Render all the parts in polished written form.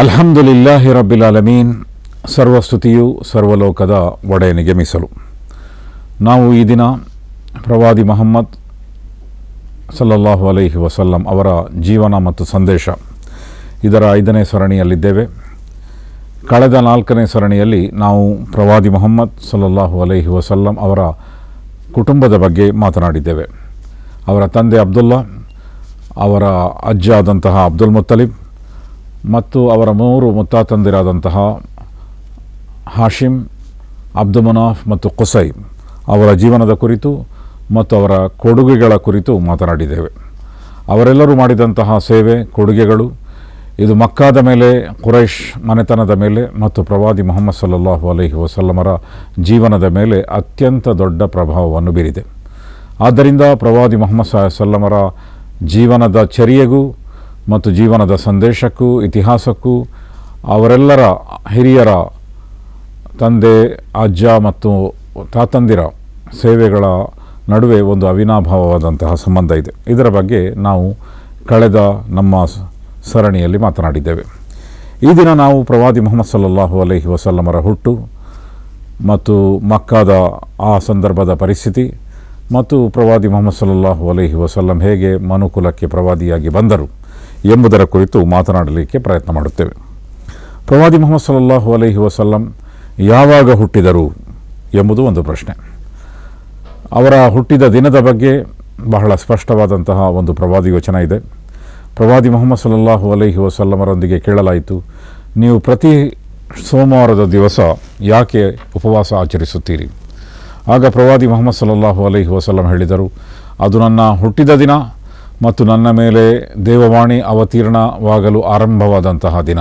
ಅಲ್ಹಮ್ದುಲಿಲ್ಲಾಹಿ ರಬ್ಬಿಲ್ ಆಲಮೀನ್. ಸರ್ವಸ್ತುತಿಯು ಸರ್ವಲೋಕದ ಒಡೆಯನಿಗೆ ಮೀಸಲು. ನಾವು ಈ ದಿನ ಪ್ರವಾದಿ ಮುಹಮ್ಮದ್ ಸಲ್ಲಲ್ಲಾಹು ಅಲೈಹಿ ವಸಲ್ಲಂ ಅವರ ಜೀವನ ಮತ್ತು ಸಂದೇಶ ಇದರ 5ನೇ ಸರಣಿಯಲ್ಲಿದ್ದೇವೆ. ಕಳೆದ 4ನೇ ಸರಣಿಯಲ್ಲಿ ನಾವು ಪ್ರವಾದಿ ಮುಹಮ್ಮದ್ ಸಲ್ಲಲ್ಲಾಹು ಅಲೈಹಿ ವಸಲ್ಲಂ ಅವರ ಕುಟುಂಬದ ಬಗ್ಗೆ ಮಾತನಾಡಿದ್ದೇವೆ. ಅವರ ತಂದೆ ಅಬ್ದುಲ್ಲಾ, ಅವರ ಅಜ್ಜ ಆದಂತಹ ಅಬ್ದುಲ್ ಮುತ್ತಲಿಬ್ ಮತ್ತು ಅವರ 3 ಮುತ್ತಾತಂದಿರಾದಂತಹ ಹಾಶಿಮ್, ಅಬ್ದು ಮುನಾಫ್ ಮತ್ತು ಕುಸೈ ಅವರ ಜೀವನದ ಕುರಿತು ಮತ್ತು ಅವರ ಕೊಡುಗೆಗಳ ಕುರಿತು ಮಾತನಾಡಿದ್ದೇವೆ. ಅವರೆಲ್ಲರೂ ಮಾಡಿದಂತಹ ಸೇವೆ, ಕೊಡುಗೆಗಳು ಇದು ಮಕ್ಕಾದ ಮೇಲೆ, ಕುರೈಶ್ ಮನೆತನದ ಮೇಲೆ ಮತ್ತು ಪ್ರವಾದಿ ಮುಹಮ್ಮದ್ ಸಲ್ಲಲ್ಲಾಹು ಅಲೈಹಿ ವಸಲ್ಲಮರ ಜೀವನದ ಮೇಲೆ ಅತ್ಯಂತ ದೊಡ್ಡ ಪ್ರಭಾವವನ್ನು ಬೀರಿದೆ. ಆದ್ದರಿಂದ ಪ್ರವಾದಿ ಮುಹಮ್ಮದ್ ಸಲ್ಲಮರ ಜೀವನದ ಚರ್ಯೆಗೂ ಮತ್ತು ಜೀವನದ ಸಂದೇಶಕ್ಕೂ ಇತಿಹಾಸಕ್ಕೂ ಅವರೆಲ್ಲರ ಹಿರಿಯರ ತಂದೆ, ಅಜ್ಜ ಮತ್ತು ತಾತಂದಿರ ಸೇವೆಗಳ ನಡುವೆ ಒಂದು ಅವಿನಾಭಾವವಾದಂತಹ ಸಂಬಂಧ ಇದೆ. ಇದರ ಬಗ್ಗೆ ನಾವು ಕಳೆದ ನಮ್ಮ ಸರಣಿಯಲ್ಲಿ ಮಾತನಾಡಿದ್ದೇವೆ. ಈ ದಿನ ನಾವು ಪ್ರವಾದಿ ಮುಹಮ್ಮದ್ ಸಲ್ಲಲ್ಲಾಹು ಅಲೈಹಿ ವಸಲ್ಲಮರ ಹುಟ್ಟು ಮತ್ತು ಮಕ್ಕಾದ ಆ ಸಂದರ್ಭದ ಪರಿಸ್ಥಿತಿ ಮತ್ತು ಪ್ರವಾದಿ ಮುಹಮ್ಮದ್ ಸಲ್ಲಲ್ಲಾಹು ಅಲೈಹಿ ವಸಲ್ಲಂ ಹೇಗೆ ಮನುಕುಲಕ್ಕೆ ಪ್ರವಾದಿಯಾಗಿ ಬಂದರು ಎಂಬುದರ ಕುರಿತು ಮಾತನಾಡಲಿಕ್ಕೆ ಪ್ರಯತ್ನ ಮಾಡುತ್ತೇವೆ. ಪ್ರವಾದಿ ಮುಹಮ್ಮದ್ ಸಲ್ಲಲ್ಲಾಹು ಅಲೈಹಿ ವಸಲ್ಲಂ ಯಾವಾಗ ಹುಟ್ಟಿದರು ಎಂಬುದು ಒಂದು ಪ್ರಶ್ನೆ. ಅವರ ಹುಟ್ಟಿದ ದಿನದ ಬಗ್ಗೆ ಬಹಳ ಸ್ಪಷ್ಟವಾದಂತಹ ಒಂದು ಪ್ರವಾದಿ ವಚನ ಇದೆ. ಪ್ರವಾದಿ ಮುಹಮ್ಮದ್ ಸಲ್ಲಲ್ಲಾಹು ಅಲೈಹಿ ವಸಲ್ಲಮರೊಂದಿಗೆ ಕೇಳಲಾಯಿತು, ನೀವು ಪ್ರತಿ ಸೋಮವಾರದ ದಿವಸ ಯಾಕೆ ಉಪವಾಸ ಆಚರಿಸುತ್ತೀರಿ? ಆಗ ಪ್ರವಾದಿ ಮುಹಮ್ಮದ್ ಸಲ್ಲಲ್ಲಾಹು ಅಲೈಹಿ ವಸಲ್ಲಂ ಹೇಳಿದರು, ಅದು ನನ್ನ ಹುಟ್ಟಿದ ದಿನ ಮತ್ತು ನನ್ನ ಮೇಲೆ ದೇವವಾಣಿ ಅವತೀರ್ಣವಾಗಲು ಆರಂಭವಾದಂತಹ ದಿನ.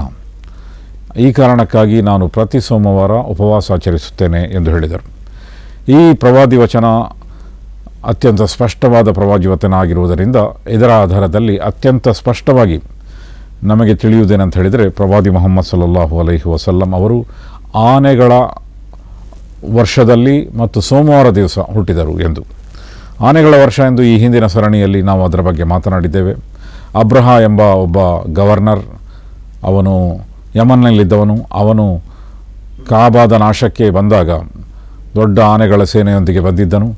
ಈ ಕಾರಣಕ್ಕಾಗಿ ನಾನು ಪ್ರತಿ ಸೋಮವಾರ ಉಪವಾಸ ಆಚರಿಸುತ್ತೇನೆ ಎಂದು ಹೇಳಿದರು. ಈ ಪ್ರವಾದಿ ವಚನ ಅತ್ಯಂತ ಸ್ಪಷ್ಟವಾದ ಪ್ರವಾದಿ ವಚನ ಆಗಿರುವುದರಿಂದ ಇದರ ಆಧಾರದಲ್ಲಿ ಅತ್ಯಂತ ಸ್ಪಷ್ಟವಾಗಿ ನಮಗೆ ತಿಳಿಯುವುದೇನಂತ ಹೇಳಿದರೆ, ಪ್ರವಾದಿ ಮುಹಮ್ಮದ್ ಸಲ್ಲಲ್ಲಾಹು ಅಲೈಹಿ ವಸಲ್ಲಂ ಅವರು ಆನೆಗಳ ವರ್ಷದಲ್ಲಿ ಮತ್ತು ಸೋಮವಾರ ದಿವಸ ಹುಟ್ಟಿದರು ಎಂದು. ಆನೆಗಳ ವರ್ಷ ಎಂದು ಈ ಹಿಂದಿನ ಸರಣಿಯಲ್ಲಿ ನಾವು ಅದರ ಬಗ್ಗೆ ಮಾತನಾಡಿದ್ದೇವೆ. ಅಬ್ರಹ ಎಂಬ ಒಬ್ಬ ಗವರ್ನರ್, ಅವನು ಯಮನ್ನಲ್ಲಿದ್ದವನು. ಅವನು ಕಾಬಾದ ನಾಶಕ್ಕೆ ಬಂದಾಗ ದೊಡ್ಡ ಆನೆಗಳ ಸೇನೆಯೊಂದಿಗೆ ಬಂದಿದ್ದನು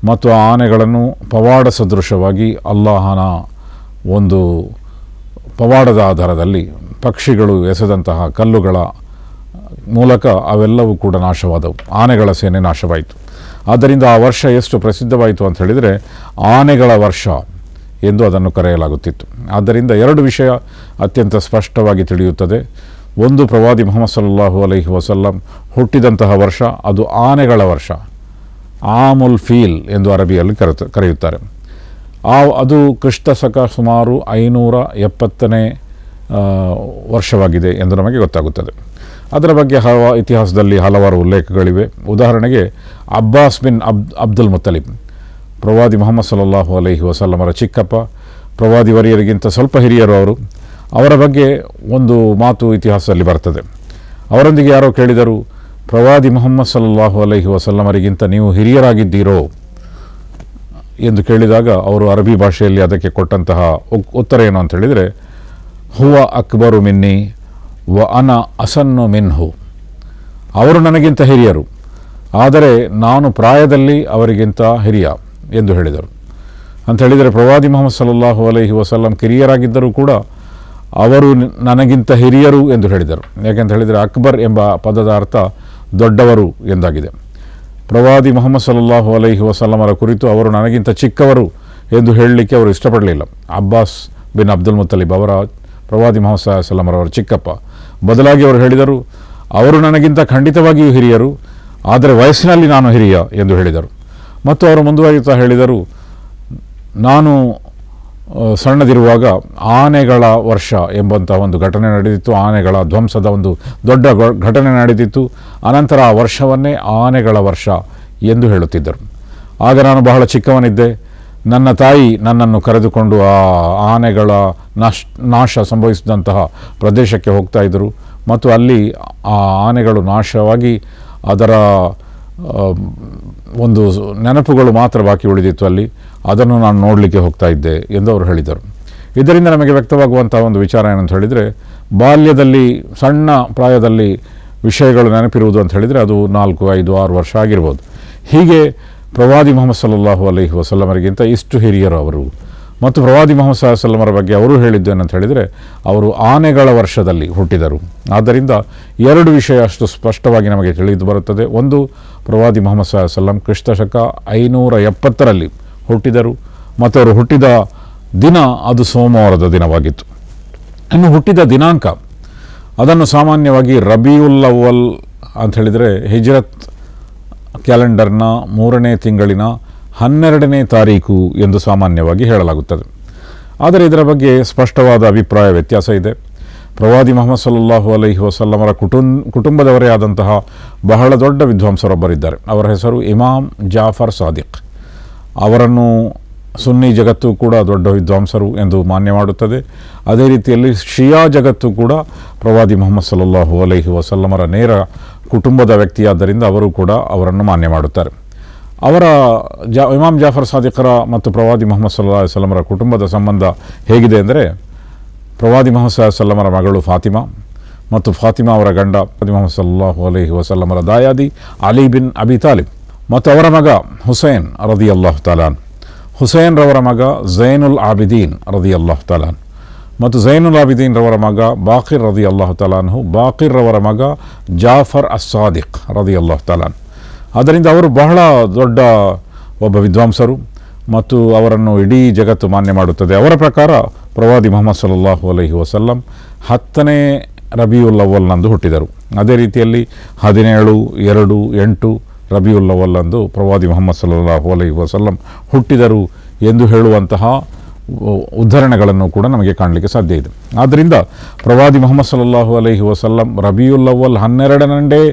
ಮತ್ತು ಆ ಆನೆಗಳನ್ನು ಪವಾಡ ಸದೃಶವಾಗಿ ಅಲ್ಲಾಹನ ಒಂದು ಪವಾಡದ ಆಧಾರದಲ್ಲಿ ಪಕ್ಷಿಗಳು ಎಸೆದಂತಹ ಕಲ್ಲುಗಳ ಮೂಲಕ ಅವೆಲ್ಲವೂ ಕೂಡ ನಾಶವಾದವು. ಆನೆಗಳ ಸೇನೆ ನಾಶವಾಯಿತು. ಆದ್ದರಿಂದ ಆ ವರ್ಷ ಎಷ್ಟು ಪ್ರಸಿದ್ಧವಾಯಿತು ಅಂತ ಹೇಳಿದರೆ ಆನೆಗಳ ವರ್ಷ ಎಂದು ಅದನ್ನು ಕರೆಯಲಾಗುತ್ತಿತ್ತು. ಆದ್ದರಿಂದ 2 ವಿಷಯ ಅತ್ಯಂತ ಸ್ಪಷ್ಟವಾಗಿ ತಿಳಿಯುತ್ತದೆ. ಒಂದು, ಪ್ರವಾದಿ ಮುಹಮ್ಮದ್ ಸಲ್ಲಲ್ಲಾಹು ಅಲೈಹಿ ವಸಲ್ಲಂ ಹುಟ್ಟಿದಂತಹ ವರ್ಷ ಅದು ಆನೆಗಳ ವರ್ಷ, ಆಮುಲ್ ಫೀಲ್ ಎಂದು ಅರಬಿಯಲ್ಲಿ ಕರೆಯುತ್ತಾರೆ. ಅದು ಕ್ರಿಸ್ತ ಶಕ ಸುಮಾರು 570ನೇ ವರ್ಷವಾಗಿದೆ ಎಂದು ನಮಗೆ ಗೊತ್ತಾಗುತ್ತದೆ. ಅದರ ಬಗ್ಗೆ ಇತಿಹಾಸದಲ್ಲಿ ಹಲವಾರು ಉಲ್ಲೇಖಗಳಿವೆ. ಉದಾಹರಣೆಗೆ ಅಬ್ಬಾಸ್ ಬಿನ್ ಅಬ್ದುಲ್ ಮುತ್ತಲಿಬ್, ಪ್ರವಾದಿ ಮುಹಮ್ಮದ್ ಸಲ್ಲಲ್ಲಾಹು ಅಲೈಹಿ ವಸಲ್ಲಮರ ಚಿಕ್ಕಪ್ಪ, ಪ್ರವಾದಿ ವರಿಯರಿಗಿಂತ ಸ್ವಲ್ಪ ಹಿರಿಯರು ಅವರು. ಅವರ ಬಗ್ಗೆ ಒಂದು ಮಾತು ಇತಿಹಾಸದಲ್ಲಿ ಬರ್ತದೆ. ಅವರೊಂದಿಗೆ ಯಾರೋ ಕೇಳಿದರು, ಪ್ರವಾದಿ ಮುಹಮ್ಮದ್ ಸಲ್ಲಲ್ಲಾಹು ಅಲೈಹಿ ವಸಲ್ಲಮರಿಗಿಂತ ನೀವು ಹಿರಿಯರಾಗಿದ್ದೀರೋ ಎಂದು ಕೇಳಿದಾಗ ಅವರು ಅರಬಿ ಭಾಷೆಯಲ್ಲಿ ಅದಕ್ಕೆ ಕೊಟ್ಟಂತಹ ಉತ್ತರ ಏನು ಅಂತ ಹೇಳಿದರೆ, ಹುವ ಅಕ್ಬರು ಮಿನ್ನಿ ವ ಅನ ಅಸನ್ನು ಮಿನ್ಹು. ಅವರು ನನಗಿಂತ ಹಿರಿಯರು, ಆದರೆ ನಾನು ಪ್ರಾಯದಲ್ಲಿ ಅವರಿಗಿಂತ ಹಿರಿಯ ಎಂದು ಹೇಳಿದರು. ಅಂತ ಹೇಳಿದರೆ ಪ್ರವಾದಿ ಮುಹಮ್ಮದ್ ಸಲ್ಲಲ್ಲಾಹು ಅಲೈಹಿ ವಸಲ್ಲಂ ಕಿರಿಯರಾಗಿದ್ದರೂ ಕೂಡ ಅವರು ನನಗಿಂತ ಹಿರಿಯರು ಎಂದು ಹೇಳಿದರು. ಯಾಕೆಂತ ಹೇಳಿದರೆ ಅಕ್ಬರ್ ಎಂಬ ಪದದ ಅರ್ಥ ದೊಡ್ಡವರು ಎಂದಾಗಿದೆ. ಪ್ರವಾದಿ ಮುಹಮ್ಮದ್ ಸಲ್ಲಲ್ಲಾಹು ಅಲೈಹಿ ವಸಲ್ಲಮರ ಕುರಿತು ಅವರು ನನಗಿಂತ ಚಿಕ್ಕವರು ಎಂದು ಹೇಳಲಿಕ್ಕೆ ಅವರು ಇಷ್ಟಪಡಲಿಲ್ಲ. ಅಬ್ಬಾಸ್ ಬಿನ್ ಅಬ್ದುಲ್ ಮುತ್ತಲಿಬ್ ಅವರ ಪ್ರವಾದಿ ಮುಹಮ್ಮದ್ ಸಲ್ಲಲ್ಲಾಹು ಚಿಕ್ಕಪ್ಪ. ಬದಲಾಗಿ ಅವರು ಹೇಳಿದರು, ಅವರು ನನಗಿಂತ ಖಂಡಿತವಾಗಿಯೂ ಹಿರಿಯರು, ಆದರೆ ವಯಸ್ಸಿನಲ್ಲಿ ನಾನು ಹಿರಿಯ ಎಂದು ಹೇಳಿದರು. ಮತ್ತು ಅವರು ಮುಂದುವರಿಯುತ್ತಾ ಹೇಳಿದರು, ನಾನು ಸಣ್ಣದಿರುವಾಗ ಆನೆಗಳ ವರ್ಷ ಎಂಬಂಥ ಒಂದು ಘಟನೆ ನಡೆದಿತ್ತು. ಆನೆಗಳ ಧ್ವಂಸದ ಒಂದು ದೊಡ್ಡ ಘಟನೆ ನಡೆದಿತ್ತು. ಅನಂತರ ಆ ವರ್ಷವನ್ನೇ ಆನೆಗಳ ವರ್ಷ ಎಂದು ಹೇಳುತ್ತಿದ್ದರು. ಆಗ ನಾನು ಬಹಳ ಚಿಕ್ಕವನಿದ್ದೆ. ನನ್ನ ತಾಯಿ ನನ್ನನ್ನು ಕರೆದುಕೊಂಡು ಆ ಆನೆಗಳ ನಾಶ ಸಂಭವಿಸಿದಂತಹ ಪ್ರದೇಶಕ್ಕೆ ಹೋಗ್ತಾ ಇದ್ದರು ಮತ್ತು ಅಲ್ಲಿ ಆ ಆನೆಗಳು ನಾಶವಾಗಿ ಅದರ ಒಂದು ನೆನಪುಗಳು ಮಾತ್ರ ಬಾಕಿ ಉಳಿದಿತ್ತು ಅಲ್ಲಿ. ಅದನ್ನು ನಾನು ನೋಡಲಿಕ್ಕೆ ಹೋಗ್ತಾ ಇದ್ದೆ ಎಂದು ಅವರು ಹೇಳಿದರು. ಇದರಿಂದ ನಮಗೆ ವ್ಯಕ್ತವಾಗುವಂಥ ಒಂದು ವಿಚಾರ ಏನಂತ ಹೇಳಿದರೆ, ಬಾಲ್ಯದಲ್ಲಿ ಸಣ್ಣ ಪ್ರಾಯದಲ್ಲಿ ವಿಷಯಗಳು ನೆನಪಿರುವುದು ಅಂತ ಹೇಳಿದರೆ ಅದು 4, 5, 6 ವರ್ಷ ಆಗಿರ್ಬೋದು. ಹೀಗೆ ಪ್ರವಾದಿ ಮುಹಮ್ಮದ್ ಸಲ್ಲಲ್ಲಾಹು ಅಲೈಹಿ ವಸಲ್ಲಮರಿಗಿಂತ ಇಷ್ಟು ಹಿರಿಯರು ಅವರು. ಮತ್ತು ಪ್ರವಾದಿ ಮುಹಮ್ಮದ್ ಸಲ್ಲಲ್ಲಾಹು ಅಲೈಹಿ ವಸಲ್ಲಮರ ಬಗ್ಗೆ ಅವರು ಹೇಳಿದ್ದು ಏನಂತ ಹೇಳಿದರೆ, ಅವರು ಆನೆಗಳ ವರ್ಷದಲ್ಲಿ ಹುಟ್ಟಿದರು. ಆದ್ದರಿಂದ 2 ವಿಷಯ ಅಷ್ಟು ಸ್ಪಷ್ಟವಾಗಿ ನಮಗೆ ತಿಳಿದು ಬರುತ್ತದೆ. ಒಂದು, ಪ್ರವಾದಿ ಮುಹಮ್ಮದ್ ಸಲ್ಲಲ್ಲಾಹು ಅಲೈಹಿ ವಸಲ್ಲಂ ಕ್ರಿಸ್ತಶಕ 570ರಲ್ಲಿ ಹುಟ್ಟಿದರು ಮತ್ತು ಅವರು ಹುಟ್ಟಿದ ದಿನ ಅದು ಸೋಮವಾರದ ದಿನವಾಗಿತ್ತು. ಇನ್ನು ಹುಟ್ಟಿದ ದಿನಾಂಕ ಅದನ್ನು ಸಾಮಾನ್ಯವಾಗಿ ರಬಿಯುಲ್ ಅವ್ವಲ್ ಅಂತ ಹೇಳಿದರೆ ಹಿಜ್ರತ್ ಕ್ಯಾಲೆಂಡರ್ನ 3ನೇ ತಿಂಗಳಿನ 12ನೇ ತಾರೀಕು ಎಂದು ಸಾಮಾನ್ಯವಾಗಿ ಹೇಳಲಾಗುತ್ತದೆ. ಆದರೆ ಇದರ ಬಗ್ಗೆ ಸ್ಪಷ್ಟವಾದ ಅಭಿಪ್ರಾಯ ವ್ಯತ್ಯಾಸ ಇದೆ. ಪ್ರವಾದಿ ಮುಹಮ್ಮದ್ ಸಲ್ಲಲ್ಲಾಹು ಅಲೈಹಿ ವಸಲ್ಲಮರ ಕುಟುಂಬದವರೇ ಆದಂತಹ ಬಹಳ ದೊಡ್ಡ ವಿದ್ವಾಂಸರೊಬ್ಬರಿದ್ದಾರೆ. ಅವರ ಹೆಸರು ಇಮಾಮ್ ಜಾಫರ್ ಸಾದಿಕ್. ಅವರನ್ನು ಸುನ್ನಿ ಜಗತ್ತು ಕೂಡ ದೊಡ್ಡ ವಿದ್ವಾಂಸರು ಎಂದು ಮಾನ್ಯ ಮಾಡುತ್ತದೆ. ಅದೇ ರೀತಿಯಲ್ಲಿ ಶಿಯಾ ಜಗತ್ತು ಕೂಡ ಪ್ರವಾದಿ ಮುಹಮ್ಮದ್ ಸಲ್ಲಲ್ಲಾಹು ಅಲೈಹಿ ವಸಲ್ಲಮರ ನೇರ ಕುಟುಂಬದ ವ್ಯಕ್ತಿಯಾದ್ದರಿಂದ ಅವರು ಕೂಡ ಅವರನ್ನು ಮಾನ್ಯ ಮಾಡುತ್ತಾರೆ. ಅವರ ಇಮಾಮ್ ಜಾಫರ್ ಸಾದಿಕರ ಮತ್ತು ಪ್ರವಾದಿ ಮುಹಮ್ಮದ್ ಸಲ್ಲಲ್ಲಾಹು ಅಲೈಹಿ ವಸಲ್ಲಮರ ಕುಟುಂಬದ ಸಂಬಂಧ ಹೇಗಿದೆ ಅಂದರೆ, ಪ್ರವಾದಿ ಮುಹಮ್ಮದ್ ಸಲ್ಲಲ್ಲಾಹು ಅಲೈಹಿ ವಸಲ್ಲಮರ ಮಗಳು ಫಾತಿಮಾ ಮತ್ತು ಫಾತಿಮಾ ಅವರ ಗಂಡ ಮುಹಮ್ಮದ್ ಸಲ್ಲಲ್ಲಾಹು ಅಲೈಹಿ ವಸಲ್ಲಮರ ದಾಯಾದಿ ಅಲಿ ಬಿನ್ ಅಬಿ ತಾಲಿಬ್ ಮತ್ತು ಅವರ ಮಗ ಹುಸೈನ್ ರದಿಯಲ್ಲಾಹು ತಆಲಾ ಅನ್ಹು. ಹುಸೈನ್ ರವರ ಮಗ ಝೈನುಲ್ ಆಬಿದೀನ್ ರದಿಯಲ್ಲಾಹು ತಆಲಾ ಅನ್ಹು ಮತ್ತು ಝೈನುಲ್ ಆಬಿದೀನ್ ರವರ ಮಗ ಬಾಕಿರ್ ರದಿಯಲ್ಲಾಹು ತಆಲಾ ಅನ್ಹು. ಬಾಕಿರ್ ರವರ ಮಗ ಜಾಫರ್ ಅಸ್-ಸಾದಿಕ್ ರದಿಯಲ್ಲಾಹು ತಆಲಾ ಅನ್ಹು. ಆದ್ದರಿಂದ ಅವರು ಬಹಳ ದೊಡ್ಡ ಒಬ್ಬ ವಿದ್ವಾಂಸರು ಮತ್ತು ಅವರನ್ನು ಇಡೀ ಜಗತ್ತು ಮಾನ್ಯ ಮಾಡುತ್ತದೆ. ಅವರ ಪ್ರಕಾರ ಪ್ರವಾದಿ ಮುಹಮ್ಮದ್ ಸಲ್ಲಲ್ಲಾಹು ಅಲೈಹಿ ವಸಲ್ಲಂ 10ನೇ ರಬಿಯುಲ್ ಅವ್ವಲ್ನಂದು ಹುಟ್ಟಿದರು. ಅದೇ ರೀತಿಯಲ್ಲಿ 17, 2, 8 ರಬಿಯುಲ್ ಅವ್ವಲ್ನಂದು ಪ್ರವಾದಿ ಮುಹಮ್ಮದ್ ಸಲ್ಲಲ್ಲಾಹು ಅಲೈಹಿ ವಸಲ್ಲಂ ಹುಟ್ಟಿದರು ಎಂದು ಹೇಳುವಂತಹ ಉದ್ಧರಣೆಗಳನ್ನು ಕೂಡ ನಮಗೆ ಕಾಣಲಿಕ್ಕೆ ಸಾಧ್ಯ ಇದೆ. ಆದ್ದರಿಂದ ಪ್ರವಾದಿ ಮುಹಮ್ಮದ್ ಸಲ್ಲಲ್ಲಾಹು ಅಲೈಹಿ ವಸಲ್ಲಂ ರಬಿಯುಲ್ ಅವ್ವಲ್ 12ರಂದೇ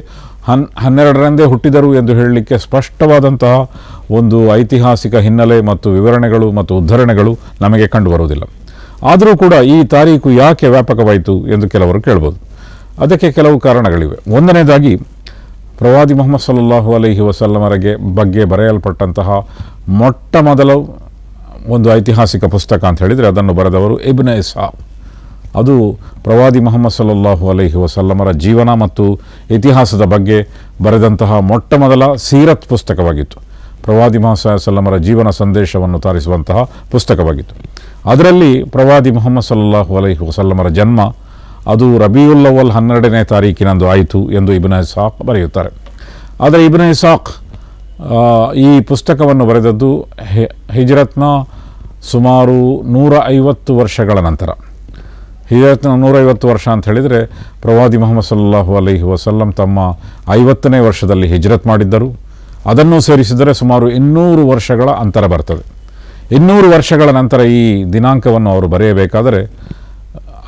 ಹುಟ್ಟಿದರು ಎಂದು ಹೇಳಲಿಕ್ಕೆ ಸ್ಪಷ್ಟವಾದಂತಹ ಒಂದು ಐತಿಹಾಸಿಕ ಹಿನ್ನೆಲೆ ಮತ್ತು ವಿವರಣೆಗಳು ಮತ್ತು ಉದ್ಧರಣೆಗಳು ನಮಗೆ ಕಂಡುಬರುವುದಿಲ್ಲ. ಆದರೂ ಕೂಡ ಈ ತಾರೀಕು ಯಾಕೆ ವ್ಯಾಪಕವಾಯಿತು ಎಂದು ಕೆಲವರು ಕೇಳ್ಬೋದು. ಅದಕ್ಕೆ ಕೆಲವು ಕಾರಣಗಳಿವೆ. ಒಂದನೇದಾಗಿ, ಪ್ರವಾದಿ ಮುಹಮ್ಮದ್ ಸಲ್ಲಲ್ಲಾಹು ಅಲೈಹಿ ವಸಲ್ಲಮರಿಗೆ ಬಗ್ಗೆ ಬರೆಯಲ್ಪಟ್ಟಂತಹ ಮೊಟ್ಟ ಮೊದಲ ಒಂದು ಐತಿಹಾಸಿಕ ಪುಸ್ತಕ ಅಂತ ಹೇಳಿದರೆ ಅದನ್ನು ಬರೆದವರು ಇಬ್ನ್ ಇಸ್ಹಾಕ್. ಅದು ಪ್ರವಾದಿ ಮುಹಮ್ಮದ್ ಸಲ್ಲಲ್ಲಾಹು ಅಲೈಹಿ ವಸಲ್ಲಮರ ಜೀವನ ಮತ್ತು ಇತಿಹಾಸದ ಬಗ್ಗೆ ಬರೆದಂತಹ ಮೊಟ್ಟ ಮೊದಲ ಸೀರತ್ ಪುಸ್ತಕವಾಗಿತ್ತು. ಪ್ರವಾದಿ ಮುಹಮ್ಮದ್ ಸಲ್ಲಲ್ಲಾಹು ಅಲೈಹಿ ವಸಲ್ಲಮರ ಜೀವನ ಸಂದೇಶವನ್ನು ತೋರಿಸುವಂತಹ ಪುಸ್ತಕವಾಗಿತ್ತು. ಅದರಲ್ಲಿ ಪ್ರವಾದಿ ಮುಹಮ್ಮದ್ ಸಲ್ಲಲ್ಲಾಹು ಅಲೈಹಿ ವಸಲ್ಲಮರ ಜನ್ಮ ಅದು ರಬಿಯುಲ್ ಅವ್ವಲ್ 12ನೇ ತಾರೀಕಿನಂದು ಆಯಿತು ಎಂದು ಇಬ್ನ್ ಇಸ್ಹಾಕ್ ಬರೆಯುತ್ತಾರೆ. ಆದರೆ ಇಬ್ನ್ ಇಸ್ಹಾಕ್ ಈ ಪುಸ್ತಕವನ್ನು ಬರೆದದ್ದು ಹಿಜ್ರತ್ನ ಸುಮಾರು 150 ವರ್ಷಗಳ ನಂತರ. ಹಿಜ್ರತ್ನ 150 ವರ್ಷ ಅಂತ ಹೇಳಿದರೆ ಪ್ರವಾದಿ ಮುಹಮ್ಮದ್ ಸಲ್ಲಲ್ಲಾಹು ಅಲೈಹಿ ವಸಲ್ಲಂ ತಮ್ಮ 50ನೇ ವರ್ಷದಲ್ಲಿ ಹಿಜ್ರತ್ ಮಾಡಿದ್ದರು. ಅದನ್ನು ಸೇರಿಸಿದರೆ ಸುಮಾರು 200 ವರ್ಷಗಳ ಅಂತರ ಬರ್ತದೆ. 200 ವರ್ಷಗಳ ನಂತರ ಈ ದಿನಾಂಕವನ್ನು ಅವರು ಬರೆಯಬೇಕಾದರೆ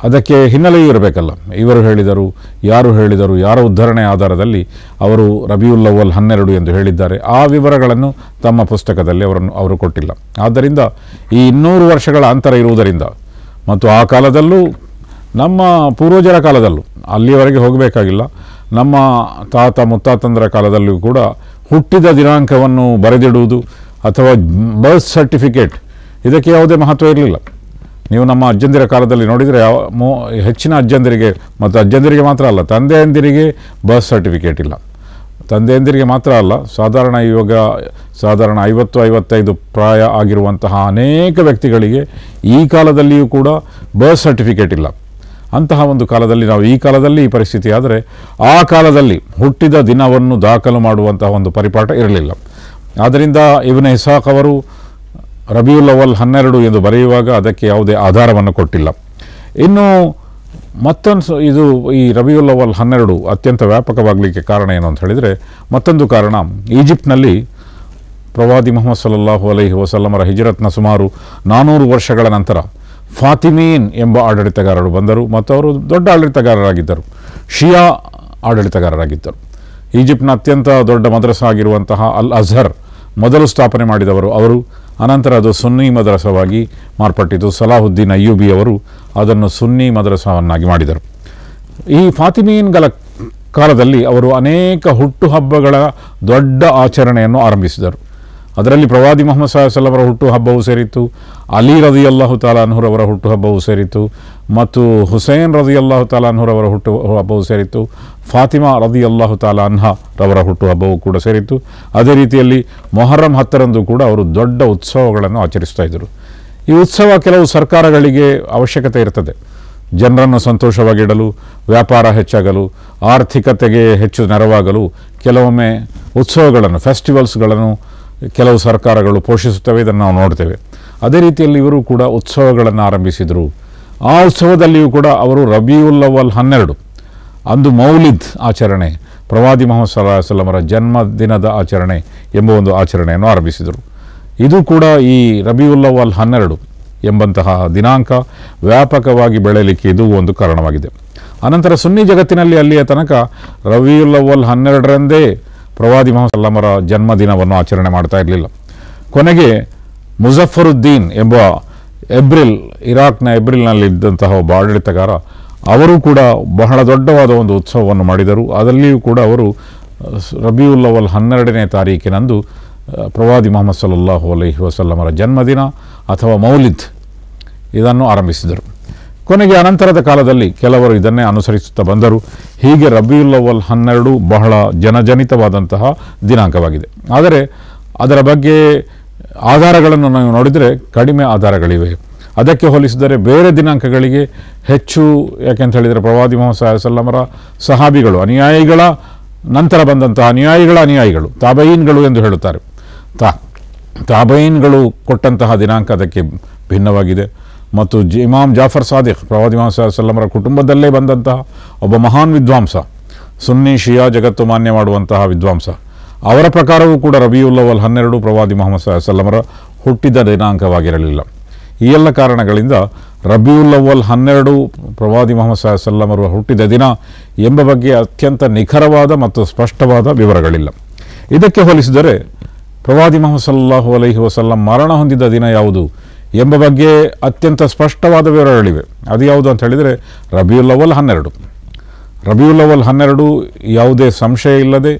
ಅದಕ್ಕೆ ಹಿನ್ನೆಲೆಯೂ ಇರಬೇಕಲ್ಲ. ಇವರು ಹೇಳಿದರು, ಯಾರು ಹೇಳಿದರು, ಯಾರ ಉದ್ಧರಣೆ ಆಧಾರದಲ್ಲಿ ಅವರು ರಬಿಯುಲ್ ಅವ್ವಲ್ 12 ಎಂದು ಹೇಳಿದ್ದಾರೆ, ಆ ವಿವರಗಳನ್ನು ತಮ್ಮ ಪುಸ್ತಕದಲ್ಲಿ ಅವರು ಕೊಟ್ಟಿಲ್ಲ. ಆದ್ದರಿಂದ ಈ 200 ವರ್ಷಗಳ ಅಂತರ ಇರುವುದರಿಂದ ಮತ್ತು ಆ ಕಾಲದಲ್ಲೂ ನಮ್ಮ ಪೂರ್ವಜರ ಕಾಲದಲ್ಲೂ ಅಲ್ಲಿಯವರೆಗೆ ಹೋಗಬೇಕಾಗಿಲ್ಲ, ನಮ್ಮ ತಾತ ಮುತ್ತಾತಂದರ ಕಾಲದಲ್ಲೂ ಕೂಡ ಹುಟ್ಟಿದ ದಿನಾಂಕವನ್ನು ಬರೆದಿಡುವುದು ಅಥವಾ ಬರ್ತ್ ಸರ್ಟಿಫಿಕೇಟ್ ಇದಕ್ಕೆ ಯಾವುದೇ ಮಹತ್ವ ಇರಲಿಲ್ಲ. ನೀವು ನಮ್ಮ ಅಜ್ಜಂದಿರ ಕಾಲದಲ್ಲಿ ನೋಡಿದರೆ ಹೆಚ್ಚಿನ ಅಜ್ಜಂದಿರಿಗೆ ಮತ್ತು ಅಜ್ಜಂದಿರಿಗೆ ಮಾತ್ರ ಅಲ್ಲ, ತಂದೆಯಂದಿರಿಗೆ ಬರ್ತ್ ಸರ್ಟಿಫಿಕೇಟ್ ಇಲ್ಲ. ತಂದೆಯಂದಿರಿಗೆ ಮಾತ್ರ ಅಲ್ಲ, ಸಾಧಾರಣ 50-55 ಪ್ರಾಯ ಆಗಿರುವಂತಹ ಅನೇಕ ವ್ಯಕ್ತಿಗಳಿಗೆ ಈ ಕಾಲದಲ್ಲಿಯೂ ಕೂಡ ಬರ್ತ್ ಸರ್ಟಿಫಿಕೇಟ್ ಇಲ್ಲ. ಅಂತಹ ಒಂದು ಕಾಲದಲ್ಲಿ ನಾವು ಈ ಕಾಲದಲ್ಲಿ ಈ ಪರಿಸ್ಥಿತಿ ಆದರೆ ಆ ಕಾಲದಲ್ಲಿ ಹುಟ್ಟಿದ ದಿನವನ್ನು ದಾಖಲು ಮಾಡುವಂತಹ ಒಂದು ಪರಿಪಾಠ ಇರಲಿಲ್ಲ. ಆದ್ದರಿಂದ ಇಬ್ನ್ ಇಸ್ಹಾಕ್ ಅವರು ರಬಿಯುಲ್ ಅವ್ವಲ್ 12 ಎಂದು ಬರೆಯುವಾಗ ಅದಕ್ಕೆ ಯಾವುದೇ ಆಧಾರವನ್ನು ಕೊಟ್ಟಿಲ್ಲ. ಇನ್ನು ಮತ್ತೊಂದು ಇದು ಈ ರಬಿಯುಲ್ ಅವ್ವಲ್ 12 ಅತ್ಯಂತ ವ್ಯಾಪಕವಾಗಲಿಕ್ಕೆ ಕಾರಣ ಏನು ಅಂತ ಹೇಳಿದರೆ, ಮತ್ತೊಂದು ಕಾರಣ, ಈಜಿಪ್ಟ್ನಲ್ಲಿ ಪ್ರವಾದಿ ಮುಹಮ್ಮದ್ ಸಲ್ಲಲ್ಲಾಹು ಅಲೈಹಿ ವಸಲ್ಲಮರ ಹಿಜ್ರತ್ನ ಸುಮಾರು 400 ವರ್ಷಗಳ ನಂತರ ಫಾತಿಮೀನ್ ಎಂಬ ಆಡಳಿತಗಾರರು ಬಂದರು ಮತ್ತು ಅವರು ದೊಡ್ಡ ಆಡಳಿತಗಾರರಾಗಿದ್ದರು, ಶಿಯಾ ಆಡಳಿತಗಾರರಾಗಿದ್ದರು. ಈಜಿಪ್ಟ್ನ ಅತ್ಯಂತ ದೊಡ್ಡ ಮದ್ರಸಾ ಆಗಿರುವಂತಹ ಅಲ್ ಅಜ್ಹರ್ ಮೊದಲು ಸ್ಥಾಪನೆ ಮಾಡಿದವರು ಅವರು. ಅನಂತರ ಅದು ಸುನ್ನಿ ಮದ್ರಸವಾಗಿ ಮಾರ್ಪಟ್ಟಿತು. ಸಲಾಹುದ್ದೀನ್ ಅಯ್ಯೂಬಿ ಅವರು ಅದನ್ನು ಸುನ್ನಿ ಮದ್ರಸಾವನ್ನಾಗಿ ಮಾಡಿದರು. ಈ ಫಾತಿಮೀನ್ಗಳ ಕಾಲದಲ್ಲಿ ಅವರು ಅನೇಕ ಹುಟ್ಟುಹಬ್ಬಗಳ ದೊಡ್ಡ ಆಚರಣೆಯನ್ನು ಆರಂಭಿಸಿದರು. ಅದರಲ್ಲಿ ಪ್ರವಾದಿ ಮುಹಮ್ಮದ್ ಸಲ್ಲಲ್ಲಾಹು ಅಲೈಹಿ ವಸಲ್ಲಮರ ಹುಟ್ಟುಹಬ್ಬವೂ ಸೇರಿತ್ತು, ಅಲಿ ರದಿಯಲ್ಲಾಹು ತಾಲಾ ಅನ್ಹುರವರ ಹುಟ್ಟುಹಬ್ಬವೂ ಸೇರಿತ್ತು, ಮತ್ತು ಹುಸೈನ್ ರದಿಯಲ್ಲಾಹು ತಾಲಾ ಅನ್ಹುರವರ ಹುಟ್ಟುಹಬ್ಬವೂ ಸೇರಿತ್ತು, ಫಾತಿಮಾ ರದಿಯಲ್ಲಾಹು ತಾಲಾ ಅನ್ಹರವರ ಹುಟ್ಟುಹಬ್ಬವೂ ಕೂಡ ಸೇರಿತ್ತು. ಅದೇ ರೀತಿಯಲ್ಲಿ ಮೊಹರ್ರಂ 10ರಂದು ಕೂಡ ಅವರು ದೊಡ್ಡ ಉತ್ಸವಗಳನ್ನು ಆಚರಿಸ್ತಾ ಇದ್ದರು. ಈ ಉತ್ಸವ ಕೆಲವು ಸರ್ಕಾರಗಳಿಗೆ ಅವಶ್ಯಕತೆ ಇರ್ತದೆ. ಜನರನ್ನು ಸಂತೋಷವಾಗಿಡಲು, ವ್ಯಾಪಾರ ಹೆಚ್ಚಾಗಲು, ಆರ್ಥಿಕತೆಗೆ ಹೆಚ್ಚು ನೆರವಾಗಲು ಕೆಲವೊಮ್ಮೆ ಉತ್ಸವಗಳನ್ನು, ಫೆಸ್ಟಿವಲ್ಸ್ಗಳನ್ನು ಕೆಲವು ಸರ್ಕಾರಗಳು ಪೋಷಿಸುತ್ತವೆ. ಇದನ್ನು ನಾವು ನೋಡ್ತೇವೆ. ಅದೇ ರೀತಿಯಲ್ಲಿ ಇವರು ಕೂಡ ಉತ್ಸವಗಳನ್ನು ಆರಂಭಿಸಿದರು. ಆ ಉತ್ಸವದಲ್ಲಿಯೂ ಕೂಡ ಅವರು ರಬಿಯುಲ್ ಅವ್ವಲ್ 12 ಅಂದು ಮೌಲಿದ್ ಆಚರಣೆ, ಪ್ರವಾದಿ ಮುಹಮ್ಮದ್ ಸಲ್ಲಲ್ಲಾಹು ಅಲೈಹಿ ವಸಲ್ಲಮರ ಜನ್ಮದಿನದ ಆಚರಣೆ ಎಂಬ ಒಂದು ಆಚರಣೆಯನ್ನು ಆರಂಭಿಸಿದರು. ಇದು ಕೂಡ ಈ ರಬಿಯುಲ್ ಅವ್ವಲ್ 12 ಎಂಬಂತಹ ದಿನಾಂಕ ವ್ಯಾಪಕವಾಗಿ ಬೆಳೆಯಲಿಕ್ಕೆ ಇದು ಒಂದು ಕಾರಣವಾಗಿದೆ. ಅನಂತರ ಸುನ್ನಿ ಜಗತ್ತಿನಲ್ಲಿ ಅಲ್ಲಿಯ ತನಕ ರಬಿಯುಲ್ ಅವ್ವಲ್ 12ರಂದೇ ಪ್ರವಾದಿ ಮುಹಮ್ಮದ್ ಸಲ್ಲಲ್ಲಾಹು ಅಲೈಹಿ ವಸಲ್ಲಮರ ಜನ್ಮದಿನವನ್ನು ಆಚರಣೆ ಮಾಡ್ತಾ ಇರಲಿಲ್ಲ. ಕೊನೆಗೆ ಮುಜಫರುದ್ದೀನ್ ಎಂಬ ಇರಾಕ್ನ ಎಬ್ರಿಲ್ನಲ್ಲಿದ್ದಂತಹ ಒಬ್ಬ ಆಡಳಿತಗಾರ, ಅವರು ಕೂಡ ಬಹಳ ದೊಡ್ಡವಾದ ಒಂದು ಉತ್ಸವವನ್ನು ಮಾಡಿದರು. ಅದರಲ್ಲಿಯೂ ಕೂಡ ಅವರು ರಬಿಯುಲ್ ಅವ್ವಲ್ 12ನೇ ತಾರೀಕಿನಂದು ಪ್ರವಾದಿ ಮುಹಮ್ಮದ್ ಸಲ್ಲಲ್ಲಾಹು ಅಲೈಹಿ ವಸಲ್ಲಮರ ಜನ್ಮದಿನ ಅಥವಾ ಮೌಲಿದ್ ಇದನ್ನು ಆರಂಭಿಸಿದರು. ಕೊನೆಗೆ ಅನಂತರದ ಕಾಲದಲ್ಲಿ ಕೆಲವರು ಇದನ್ನೇ ಅನುಸರಿಸುತ್ತಾ ಬಂದರು. ಹೀಗೆ ರಬಿಯುಲ್ ಅವ್ವಲ್ 12 ಬಹಳ ಜನಜನಿತವಾದಂತಹ ದಿನಾಂಕವಾಗಿದೆ. ಆದರೆ ಅದರ ಬಗ್ಗೆ ಆಧಾರಗಳನ್ನು ನಾವು ನೋಡಿದರೆ ಕಡಿಮೆ ಆಧಾರಗಳಿವೆ. ಅದಕ್ಕೆ ಹೋಲಿಸಿದರೆ ಬೇರೆ ದಿನಾಂಕಗಳಿಗೆ ಹೆಚ್ಚು, ಯಾಕೆಂತ ಹೇಳಿದರೆ ಪ್ರವಾದಿ ಮುಹಮ್ಮದ್ ಸಲ್ಲಲ್ಲಾಹು ಅಲೈಹಿ ವಸಲ್ಲಮರ ಸಹಾಬಿಗಳು, ಅನುಯಾಯಿಗಳ ನಂತರ ಬಂದಂತಹ ಅನುಯಾಯಿಗಳು ತಾಬೈನ್ಗಳು ಎಂದು ಹೇಳುತ್ತಾರೆ. ತಾಬೈನ್ಗಳು ಕೊಟ್ಟಂತಹ ದಿನಾಂಕ ಅದಕ್ಕೆ ಭಿನ್ನವಾಗಿದೆ. ಮತ್ತು ಇಮಾಮ್ ಜಾಫರ್ ಸಾದಿಕ್, ಪ್ರವಾದಿ ಮುಹಮ್ಮದ್ ಸಲ್ಲಲ್ಲಾಹು ಅಲೈಹಿ ವಸಲ್ಲಮರ ಕುಟುಂಬದಲ್ಲೇ ಬಂದಂತಹ ಒಬ್ಬ ಮಹಾನ್ ವಿದ್ವಾಂಸ, ಸುನ್ನಿ ಶಿಯಾ ಜಗತ್ತು ಮಾನ್ಯ ಮಾಡುವಂತಹ ವಿದ್ವಾಂಸ, ಅವರ ಪ್ರಕಾರವೂ ಕೂಡ ರಬಿಯುಲ್ ಅವ್ವಲ್ 12 ಪ್ರವಾದಿ ಮುಹಮ್ಮದ್ ಸಲ್ಲಲ್ಲಾಹು ಅಲೈಹಿ ವಸಲ್ಲಮರ ಹುಟ್ಟಿದ ದಿನಾಂಕವಾಗಿರಲಿಲ್ಲ. ಈ ಎಲ್ಲ ಕಾರಣಗಳಿಂದ ರಬಿಯುಲ್ ಅವ್ವಲ್ 12 ಪ್ರವಾದಿ ಮುಹಮ್ಮದ್ ಸಲ್ಲಲ್ಲಾಹು ಅಲೈಹಿ ವಸಲ್ಲಮರ ಹುಟ್ಟಿದ ದಿನ ಎಂಬ ಬಗ್ಗೆ ಅತ್ಯಂತ ನಿಖರವಾದ ಮತ್ತು ಸ್ಪಷ್ಟವಾದ ವಿವರಗಳಿಲ್ಲ. ಇದಕ್ಕೆ ಹೋಲಿಸಿದರೆ ಪ್ರವಾದಿ ಮುಹಮ್ಮದ್ ಸಲ್ಲಲ್ಲಾಹು ಅಲೈಹಿ ವಸಲ್ಲಂ ಮರಣ ಹೊಂದಿದ ದಿನ ಯಾವುದು ಎಂಬ ಬಗ್ಗೆ ಅತ್ಯಂತ ಸ್ಪಷ್ಟವಾದ ವಿವರಗಳಿವೆ. ಅದು ಯಾವುದು ಅಂತ ಹೇಳಿದರೆ ರಬಿಯುಲ್ ಅವ್ವಲ್ 12. ರಬಿಯುಲ್ ಅವ್ವಲ್ 12 ಯಾವುದೇ ಸಂಶಯ ಇಲ್ಲದೆ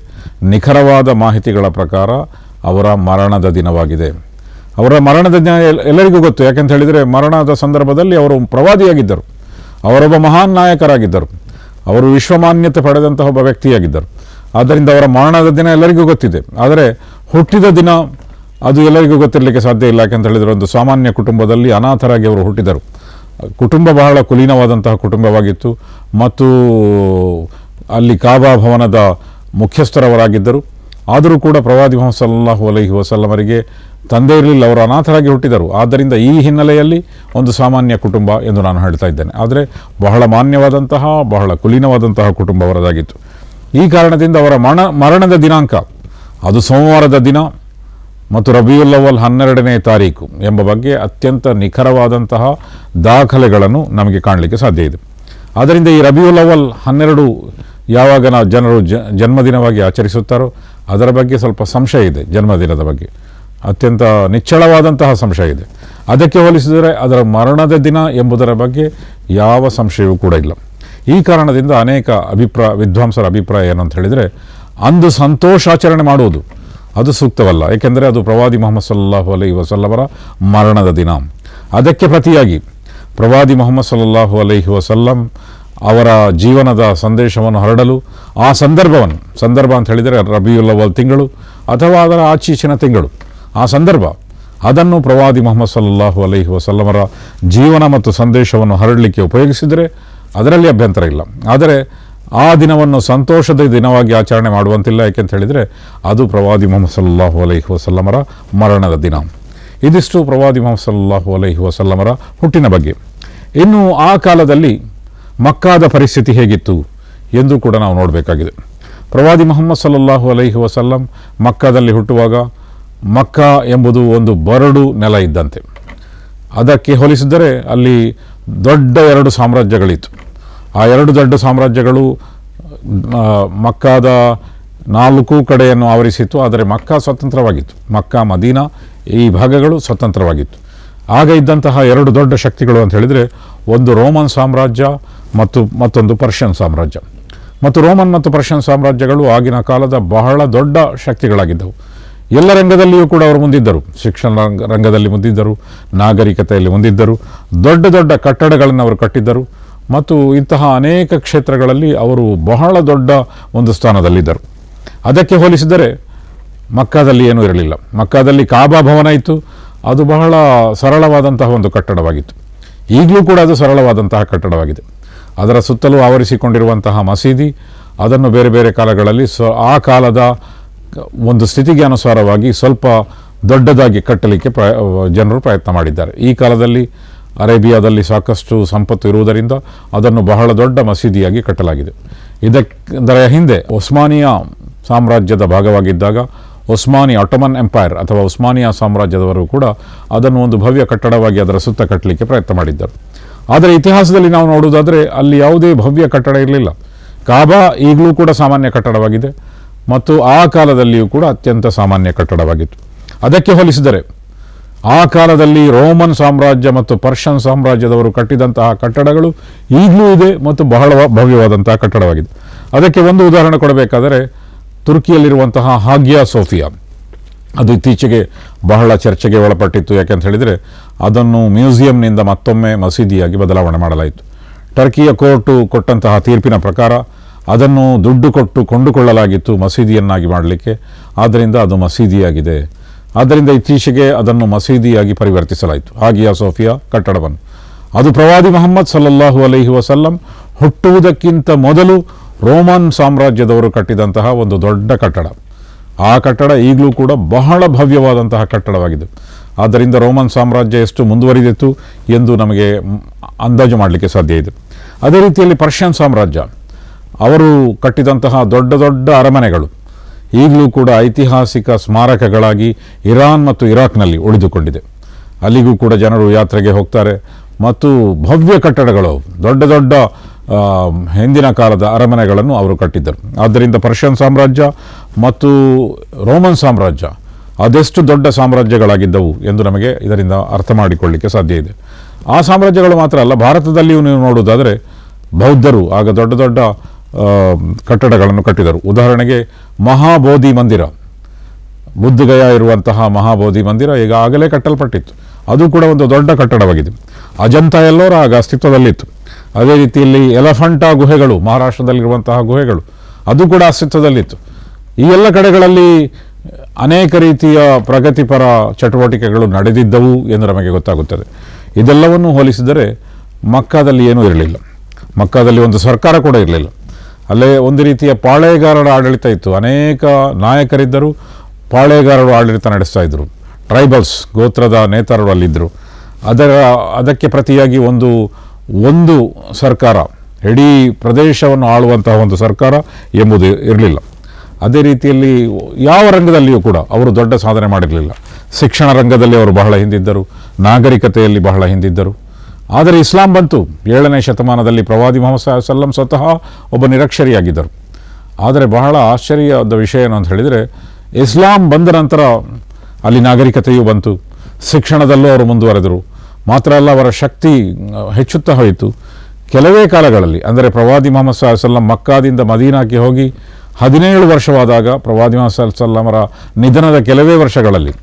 ನಿಖರವಾದ ಮಾಹಿತಿಗಳ ಪ್ರಕಾರ ಅವರ ಮರಣದ ದಿನವಾಗಿದೆ. ಅವರ ಮರಣದ ದಿನ ಎಲ್ಲರಿಗೂ ಗೊತ್ತು. ಯಾಕೆಂತ ಹೇಳಿದರೆ ಮರಣದ ಸಂದರ್ಭದಲ್ಲಿ ಅವರು ಪ್ರವಾದಿಯಾಗಿದ್ದರು, ಅವರೊಬ್ಬ ಮಹಾನ್ ನಾಯಕರಾಗಿದ್ದರು, ಅವರು ವಿಶ್ವಮಾನ್ಯತೆ ಪಡೆದಂತಹ ಒಬ್ಬ ವ್ಯಕ್ತಿಯಾಗಿದ್ದರು. ಆದ್ದರಿಂದ ಅವರ ಮರಣದ ದಿನ ಎಲ್ಲರಿಗೂ ಗೊತ್ತಿದೆ. ಆದರೆ ಹುಟ್ಟಿದ ದಿನ ಅದು ಎಲ್ಲರಿಗೂ ಗೊತ್ತಿರಲಿಕ್ಕೆ ಸಾಧ್ಯ ಇಲ್ಲ. ಯಾಕೆಂತ ಹೇಳಿದರೆ ಒಂದು ಸಾಮಾನ್ಯ ಕುಟುಂಬದಲ್ಲಿ ಅನಾಥರಾಗಿ ಅವರು ಹುಟ್ಟಿದರು. ಕುಟುಂಬ ಬಹಳ ಕುಲೀನವಾದಂತಹ ಕುಟುಂಬವಾಗಿತ್ತು ಮತ್ತು ಅಲ್ಲಿ ಕಾಬಾ ಭವನದ ಮುಖ್ಯಸ್ಥರವರಾಗಿದ್ದರು. ಆದರೂ ಕೂಡ ಪ್ರವಾದಿ ಮುಹಮ್ಮದ್ ಸಲ್ಲಲ್ಲಾಹು ಅಲೈಹಿ ವಸಲ್ಲಮರಿಗೆ ತಂದೆ ಇರಲಿಲ್ಲ, ಅವರು ಅನಾಥರಾಗಿ ಹುಟ್ಟಿದರು. ಆದ್ದರಿಂದ ಈ ಹಿನ್ನೆಲೆಯಲ್ಲಿ ಒಂದು ಸಾಮಾನ್ಯ ಕುಟುಂಬ ಎಂದು ನಾನು ಹೇಳ್ತಾ ಇದ್ದೇನೆ. ಆದರೆ ಬಹಳ ಮಾನ್ಯವಾದಂತಹ, ಬಹಳ ಕುಲೀನವಾದಂತಹ ಕುಟುಂಬ ಅವರದಾಗಿತ್ತು. ಈ ಕಾರಣದಿಂದ ಅವರ ಮರಣದ ದಿನಾಂಕ ಅದು ಸೋಮವಾರದ ದಿನ ಮತ್ತು ರಬಿಯುಲ್ ಅವ್ವಲ್ 12ನೇ ತಾರೀಕು ಎಂಬ ಬಗ್ಗೆ ಅತ್ಯಂತ ನಿಖರವಾದಂತಹ ದಾಖಲೆಗಳನ್ನು ನಮಗೆ ಕಾಣಲಿಕ್ಕೆ ಸಾಧ್ಯ ಇದೆ. ಆದ್ದರಿಂದ ಈ ರಬಿಯುಲ್ ಅವ್ವಲ್ 12 ಯಾವಾಗ ಜನರು ಜನ್ಮದಿನವಾಗಿ ಆಚರಿಸುತ್ತಾರೋ ಅದರ ಬಗ್ಗೆ ಸ್ವಲ್ಪ ಸಂಶಯ ಇದೆ. ಜನ್ಮದಿನದ ಬಗ್ಗೆ ಅತ್ಯಂತ ನಿಚ್ಚಳವಾದಂತಹ ಸಂಶಯ ಇದೆ. ಅದಕ್ಕೆ ಹೋಲಿಸಿದರೆ ಅದರ ಮರಣದ ದಿನ ಎಂಬುದರ ಬಗ್ಗೆ ಯಾವ ಸಂಶಯವೂ ಕೂಡ ಇಲ್ಲ. ಈ ಕಾರಣದಿಂದ ಅನೇಕ ವಿದ್ವಾಂಸರ ಅಭಿಪ್ರಾಯ ಏನು ಅಂತ ಹೇಳಿದರೆ, ಅಂದು ಸಂತೋಷಾಚರಣೆ ಮಾಡುವುದು ಅದು ಸೂಕ್ತವಲ್ಲ. ಏಕೆಂದರೆ ಅದು ಪ್ರವಾದಿ ಮುಹಮ್ಮದ್ ಸಲ್ಲಲ್ಲಾಹು ಅಲೈಹಿ ವಸಲ್ಲಮರ ಮರಣದ ದಿನ. ಅದಕ್ಕೆ ಪ್ರತಿಯಾಗಿ ಪ್ರವಾದಿ ಮುಹಮ್ಮದ್ ಸಲ್ಲಲ್ಲಾಹು ಅಲೈಹಿ ವಸಲ್ಲಂ ಅವರ ಜೀವನದ ಸಂದೇಶವನ್ನು ಹರಡಲು ಆ ಸಂದರ್ಭ ಅಂತ ಹೇಳಿದರೆ ರಬಿಯುಲ್ ಅವ್ವಲ್ ತಿಂಗಳು ಅಥವಾ ಅದರ ಆಚೀಚಿನ ತಿಂಗಳು, ಆ ಸಂದರ್ಭ ಅದನ್ನು ಪ್ರವಾದಿ ಮುಹಮ್ಮದ್ ಸಲ್ಲಲ್ಲಾಹು ಅಲೈಹಿ ವಸಲ್ಲಮರ ಜೀವನ ಮತ್ತು ಸಂದೇಶವನ್ನು ಹರಡಲಿಕ್ಕೆ ಉಪಯೋಗಿಸಿದರೆ ಅದರಲ್ಲಿ ಅಭ್ಯಂತರ ಇಲ್ಲ. ಆದರೆ ಆ ದಿನವನ್ನು ಸಂತೋಷದ ದಿನವಾಗಿ ಆಚರಣೆ ಮಾಡುವಂತಿಲ್ಲ. ಏಕೆಂತ ಹೇಳಿದರೆ ಅದು ಪ್ರವಾದಿ ಮುಹಮ್ಮದ್ ಸಲ್ಲಲ್ಲಾಹು ಅಲೈಹಿ ವಸಲ್ಲಮರ ಮರಣದ ದಿನ. ಇದಿಷ್ಟು ಪ್ರವಾದಿ ಮುಹಮ್ಮದ್ ಸಲ್ಲಲ್ಲಾಹು ಅಲೈಹಿ ವಸಲ್ಲಮರ ಹುಟ್ಟಿನ ಬಗ್ಗೆ. ಇನ್ನು ಆ ಕಾಲದಲ್ಲಿ ಮಕ್ಕಾದ ಪರಿಸ್ಥಿತಿ ಹೇಗಿತ್ತು ಎಂದು ಕೂಡ ನಾವು ನೋಡಬೇಕಾಗಿದೆ. ಪ್ರವಾದಿ ಮುಹಮ್ಮದ್ ಸಲ್ಲಲ್ಲಾಹು ಅಲೈಹಿ ವಸಲ್ಲಂ ಮಕ್ಕಾದಲ್ಲಿ ಹುಟ್ಟುವಾಗ ಮಕ್ಕಾ ಎಂಬುದು ಒಂದು ಬರಡು ನೆಲ ಇದ್ದಂತೆ. ಅದಕ್ಕೆ ಹೋಲಿಸಿದರೆ ಅಲ್ಲಿ ದೊಡ್ಡ 2 ಸಾಮ್ರಾಜ್ಯಗಳಿತ್ತು. ಆ 2 ದೊಡ್ಡ ಸಾಮ್ರಾಜ್ಯಗಳು ಮಕ್ಕಾದ 4 ಕಡೆಯನ್ನು ಆವರಿಸಿತ್ತು. ಆದರೆ ಮಕ್ಕಾ ಸ್ವತಂತ್ರವಾಗಿತ್ತು. ಮಕ್ಕಾ, ಮದೀನಾ ಈ ಭಾಗಗಳು ಸ್ವತಂತ್ರವಾಗಿತ್ತು. ಆಗ ಇದ್ದಂತಹ 2 ದೊಡ್ಡ ಶಕ್ತಿಗಳು ಅಂತ ಹೇಳಿದರೆ ಒಂದು ರೋಮನ್ ಸಾಮ್ರಾಜ್ಯ ಮತ್ತು ಮತ್ತೊಂದು ಪರ್ಷಿಯನ್ ಸಾಮ್ರಾಜ್ಯ. ಮತ್ತು ರೋಮನ್ ಮತ್ತು ಪರ್ಷಿಯನ್ ಸಾಮ್ರಾಜ್ಯಗಳು ಆಗಿನ ಕಾಲದ ಬಹಳ ದೊಡ್ಡ ಶಕ್ತಿಗಳಾಗಿದ್ದವು. ಎಲ್ಲ ರಂಗದಲ್ಲಿಯೂ ಕೂಡ ಅವರು ಮುಂದಿದ್ದರು. ಶಿಕ್ಷಣ ರಂಗದಲ್ಲಿ ಮುಂದಿದ್ದರು, ನಾಗರಿಕತೆಯಲ್ಲಿ ಮುಂದಿದ್ದರು, ದೊಡ್ಡ ದೊಡ್ಡ ಕಟ್ಟಡಗಳನ್ನು ಅವರು ಕಟ್ಟಿದ್ದರು ಮತ್ತು ಇಂತಹ ಅನೇಕ ಕ್ಷೇತ್ರಗಳಲ್ಲಿ ಅವರು ಬಹಳ ದೊಡ್ಡ ಒಂದು ಸ್ಥಾನದಲ್ಲಿದ್ದರು. ಅದಕ್ಕೆ ಹೋಲಿಸಿದರೆ ಮಕ್ಕಾದಲ್ಲಿ ಏನೂ ಇರಲಿಲ್ಲ. ಮಕ್ಕಾದಲ್ಲಿ ಕಾಬಾ ಭವನ ಇತ್ತು, ಅದು ಬಹಳ ಸರಳವಾದಂತಹ ಒಂದು ಕಟ್ಟಡವಾಗಿತ್ತು. ಈಗಲೂ ಕೂಡ ಅದು ಸರಳವಾದಂತಹ ಕಟ್ಟಡವಾಗಿದೆ. ಅದರ ಸುತ್ತಲೂ ಆವರಿಸಿಕೊಂಡಿರುವಂತಹ ಮಸೀದಿ, ಅದನ್ನು ಬೇರೆ ಬೇರೆ ಕಾಲಗಳಲ್ಲಿ ಆ ಕಾಲದ ಒಂದು ಸ್ಥಿತಿಗೆ ಅನುಸಾರವಾಗಿ ಸ್ವಲ್ಪ ದೊಡ್ಡದಾಗಿ ಕಟ್ಟಲಿಕ್ಕೆ ಜನರು ಪ್ರಯತ್ನ ಮಾಡಿದ್ದಾರೆ. ಈ ಕಾಲದಲ್ಲಿ ಅರೇಬಿಯಾದಲ್ಲಿ ಸಾಕಷ್ಟು ಸಂಪತ್ತು ಇರುವುದರಿಂದ ಅದನ್ನು ಬಹಳ ದೊಡ್ಡ ಮಸೀದಿಯಾಗಿ ಕಟ್ಟಲಾಗಿದೆ. ಇದರ ಹಿಂದೆ ಒಸ್ಮಾನಿಯಾ ಸಾಮ್ರಾಜ್ಯದ ಭಾಗವಾಗಿದ್ದಾಗ ಆಟೋಮನ್ ಎಂಪೈರ್ ಅಥವಾ ಒಸ್ಮಾನಿಯಾ ಸಾಮ್ರಾಜ್ಯದವರು ಕೂಡ ಅದನ್ನು ಒಂದು ಭವ್ಯ ಕಟ್ಟಡವಾಗಿ ಅದರ ಸುತ್ತ ಕಟ್ಟಲಿಕ್ಕೆ ಪ್ರಯತ್ನ ಮಾಡಿದ್ದರು. ಆದರೆ ಇತಿಹಾಸದಲ್ಲಿ ನಾವು ನೋಡುವುದಾದರೆ ಅಲ್ಲಿ ಯಾವುದೇ ಭವ್ಯ ಕಟ್ಟಡ ಇರಲಿಲ್ಲ. ಕಾಬಾ ಈಗಲೂ ಕೂಡ ಸಾಮಾನ್ಯ ಕಟ್ಟಡವಾಗಿದೆ ಮತ್ತು ಆ ಕಾಲದಲ್ಲಿಯೂ ಕೂಡ ಅತ್ಯಂತ ಸಾಮಾನ್ಯ ಕಟ್ಟಡವಾಗಿತ್ತು. ಅದಕ್ಕೆ ಹೋಲಿಸಿದರೆ ಆ ಕಾಲದಲ್ಲಿ ರೋಮನ್ ಸಾಮ್ರಾಜ್ಯ ಮತ್ತು ಪರ್ಷಿಯನ್ ಸಾಮ್ರಾಜ್ಯದವರು ಕಟ್ಟಿದಂತಹ ಕಟ್ಟಡಗಳು ಈಗಲೂ ಇದೆ ಮತ್ತು ಬಹಳ ಭವ್ಯವಾದಂತಹ ಕಟ್ಟಡವಾಗಿದೆ. ಅದಕ್ಕೆ ಒಂದು ಉದಾಹರಣೆ ಕೊಡಬೇಕಾದರೆ ತುರ್ಕಿಯಲ್ಲಿರುವಂತಹ ಹಾಗಿಯಾ ಸೋಫಿಯಾ, ಅದು ಇತ್ತೀಚೆಗೆ ಬಹಳ ಚರ್ಚೆಗೆ ಒಳಪಟ್ಟಿತ್ತು. ಯಾಕೆಂತ ಹೇಳಿದರೆ ಅದನ್ನು ಮ್ಯೂಸಿಯಂನಿಂದ ಮತ್ತೊಮ್ಮೆ ಮಸೀದಿಯಾಗಿ ಬದಲಾವಣೆ ಮಾಡಲಾಯಿತು. ಟರ್ಕಿಯ ಕೋರ್ಟು ಕೊಟ್ಟಂತಹ ತೀರ್ಪಿನ ಪ್ರಕಾರ ಅದನ್ನು ದುಡ್ಡು ಕೊಟ್ಟು ಕೊಂಡುಕೊಳ್ಳಲಾಗಿತ್ತು ಮಸೀದಿಯನ್ನಾಗಿ ಮಾಡಲಿಕ್ಕೆ, ಆದ್ದರಿಂದ ಅದು ಮಸೀದಿಯಾಗಿದೆ. ಆದ್ದರಿಂದ ಇತ್ತೀಚೆಗೆ ಅದನ್ನು ಮಸೀದಿಯಾಗಿ ಪರಿವರ್ತಿಸಲಾಯಿತು, ಹಾಗಿಯಾ ಸೋಫಿಯಾ ಕಟ್ಟಡವನ್ನು. ಅದು ಪ್ರವಾದಿ ಮುಹಮ್ಮದ್ ಸಲ್ಲಲ್ಲಾಹು ಅಲೈಹಿ ವಸಲ್ಲಂ ಹುಟ್ಟುವುದಕ್ಕಿಂತ ಮೊದಲು ರೋಮನ್ ಸಾಮ್ರಾಜ್ಯದವರು ಕಟ್ಟಿದಂತಹ ಒಂದು ದೊಡ್ಡ ಕಟ್ಟಡ. ಆ ಕಟ್ಟಡ ಈಗಲೂ ಕೂಡ ಬಹಳ ಭವ್ಯವಾದಂತಹ ಕಟ್ಟಡವಾಗಿದೆ. ಆದ್ದರಿಂದ ರೋಮನ್ ಸಾಮ್ರಾಜ್ಯ ಎಷ್ಟು ಮುಂದುವರಿದಿತ್ತು ಎಂದು ನಮಗೆ ಅಂದಾಜು ಮಾಡಲಿಕ್ಕೆ ಸಾಧ್ಯ ಇದೆ. ಅದೇ ರೀತಿಯಲ್ಲಿ ಪರ್ಷಿಯನ್ ಸಾಮ್ರಾಜ್ಯ ಅವರು ಕಟ್ಟಿದಂತಹ ದೊಡ್ಡ ದೊಡ್ಡ ಅರಮನೆಗಳು ಈಗಲೂ ಕೂಡ ಐತಿಹಾಸಿಕ ಸ್ಮಾರಕಗಳಾಗಿ ಇರಾನ್ ಮತ್ತು ಇರಾಕ್ನಲ್ಲಿ ಉಳಿದುಕೊಂಡಿದೆ. ಅಲ್ಲಿಗೂ ಕೂಡ ಜನರು ಯಾತ್ರೆಗೆ ಹೋಗ್ತಾರೆ ಮತ್ತು ಭವ್ಯ ಕಟ್ಟಡಗಳು, ದೊಡ್ಡ ದೊಡ್ಡ ಹಿಂದಿನ ಕಾಲದ ಅರಮನೆಗಳನ್ನು ಅವರು ಕಟ್ಟಿದ್ದರು. ಆದ್ದರಿಂದ ಪರ್ಷಿಯನ್ ಸಾಮ್ರಾಜ್ಯ ಮತ್ತು ರೋಮನ್ ಸಾಮ್ರಾಜ್ಯ ಅದೆಷ್ಟು ದೊಡ್ಡ ಸಾಮ್ರಾಜ್ಯಗಳಾಗಿದ್ದವು ಎಂದು ನಮಗೆ ಇದರಿಂದ ಅರ್ಥ ಮಾಡಿಕೊಳ್ಳಲಿಕ್ಕೆ ಸಾಧ್ಯ ಇದೆ. ಆ ಸಾಮ್ರಾಜ್ಯಗಳು ಮಾತ್ರ ಅಲ್ಲ, ಭಾರತದಲ್ಲಿಯೂ ನೀವು ನೋಡುವುದಾದರೆ ಬೌದ್ಧರು ಆಗ ದೊಡ್ಡ ದೊಡ್ಡ ಕಟ್ಟಡಗಳನ್ನು ಕಟ್ಟಿದರು. ಉದಾಹರಣೆಗೆ ಮಹಾಬೋಧಿ ಮಂದಿರ, ಬುದ್ಧಗಯ ಇರುವಂತಹ ಮಹಾಬೋಧಿ ಮಂದಿರ ಈಗಾಗಲೇ ಕಟ್ಟಲ್ಪಟ್ಟಿತ್ತು. ಅದು ಕೂಡ ಒಂದು ದೊಡ್ಡ ಕಟ್ಟಡವಾಗಿದೆ. ಅಜಂತಾ ಎಲ್ಲೋರ ಆಗ ಅಸ್ತಿತ್ವದಲ್ಲಿತ್ತು. ಅದೇ ರೀತಿಯಲ್ಲಿ ಎಲಿಫೆಂಟಾ ಗುಹೆಗಳು, ಮಹಾರಾಷ್ಟ್ರದಲ್ಲಿರುವಂತಹ ಗುಹೆಗಳು, ಅದು ಕೂಡ ಅಸ್ತಿತ್ವದಲ್ಲಿತ್ತು. ಈ ಎಲ್ಲ ಕಡೆಗಳಲ್ಲಿ ಅನೇಕ ರೀತಿಯ ಪ್ರಗತಿಪರ ಚಟುವಟಿಕೆಗಳು ನಡೆದಿದ್ದವು ಎಂದು ನಮಗೆ ಗೊತ್ತಾಗುತ್ತದೆ. ಇದೆಲ್ಲವನ್ನು ಹೋಲಿಸಿದರೆ ಮಕ್ಕಾದಲ್ಲಿ ಏನೂ ಇರಲಿಲ್ಲ. ಮಕ್ಕಾದಲ್ಲಿ ಒಂದು ಸರ್ಕಾರ ಕೂಡ ಇರಲಿಲ್ಲ. ಅಲ್ಲೇ ಒಂದು ರೀತಿಯ ಪಾಳೆಗಾರರ ಆಡಳಿತ ಇತ್ತು. ಅನೇಕ ನಾಯಕರಿದ್ದರು, ಪಾಳೆಗಾರರು ಆಡಳಿತ ನಡೆಸ್ತಾ ಇದ್ದರು. ಟ್ರೈಬಲ್ಸ್, ಗೋತ್ರದ ನೇತಾರರು ಅಲ್ಲಿದ್ದರು. ಅದಕ್ಕೆ ಪ್ರತಿಯಾಗಿ ಒಂದು ಸರ್ಕಾರ, ಇಡೀ ಪ್ರದೇಶವನ್ನು ಆಳುವಂತಹ ಒಂದು ಸರ್ಕಾರ ಎಂಬುದು ಇರಲಿಲ್ಲ. ಅದೇ ರೀತಿಯಲ್ಲಿ ಯಾವ ರಂಗದಲ್ಲಿಯೂ ಕೂಡ ಅವರು ದೊಡ್ಡ ಸಾಧನೆ ಮಾಡಿರಲಿಲ್ಲ. ಶಿಕ್ಷಣ ರಂಗದಲ್ಲಿ ಅವರು ಬಹಳ ಹಿಂದಿದ್ದರು, ನಾಗರಿಕತೆಯಲ್ಲಿ ಬಹಳ ಹಿಂದಿದ್ದರು. ಆದರೆ ಇಸ್ಲಾಂ ಬಂತು 7ನೇ ಶತಮಾನದಲ್ಲಿ. ಪ್ರವಾದಿ ಮುಹಮ್ಮದ್ ಸಲ್ಲಲ್ಲಾಹು ಅಲೈಹಿ ವಸಲ್ಲಂ ಸ್ವತಃ ಒಬ್ಬ ನಿರಕ್ಷರಿಯಾಗಿದ್ದರು. ಆದರೆ ಬಹಳ ಆಶ್ಚರ್ಯದ ವಿಷಯ ಏನು ಅಂತ ಹೇಳಿದರೆ, ಇಸ್ಲಾಂ ಬಂದ ನಂತರ ಅಲ್ಲಿ ನಾಗರಿಕತೆಯೂ ಬಂತು, ಶಿಕ್ಷಣದಲ್ಲೂ ಅವರು ಮುಂದುವರೆದರು. ಮಾತ್ರ ಅಲ್ಲ, ಅವರ ಶಕ್ತಿ ಹೆಚ್ಚುತ್ತಾ ಹೋಯಿತು. ಕೆಲವೇ ಕಾಲಗಳಲ್ಲಿ, ಅಂದರೆ ಪ್ರವಾದಿ ಮುಹಮ್ಮದ್ ಸಲ್ಲಲ್ಲಾಹು ಅಲೈಹಿ ವಸಲ್ಲಂ ಮಕ್ಕಾದಿಂದ ಮದೀನಾಕ್ಕೆ ಹೋಗಿ 17 ವರ್ಷವಾದಾಗ, ಪ್ರವಾದಿ ಮುಹಮ್ಮದ್ ಸಲ್ಲಲ್ಲಾಹು ಅಲೈಹಿ ವಸಲ್ಲಮರ ನಿಧನದ ಕೆಲವೇ ವರ್ಷಗಳಲ್ಲಿ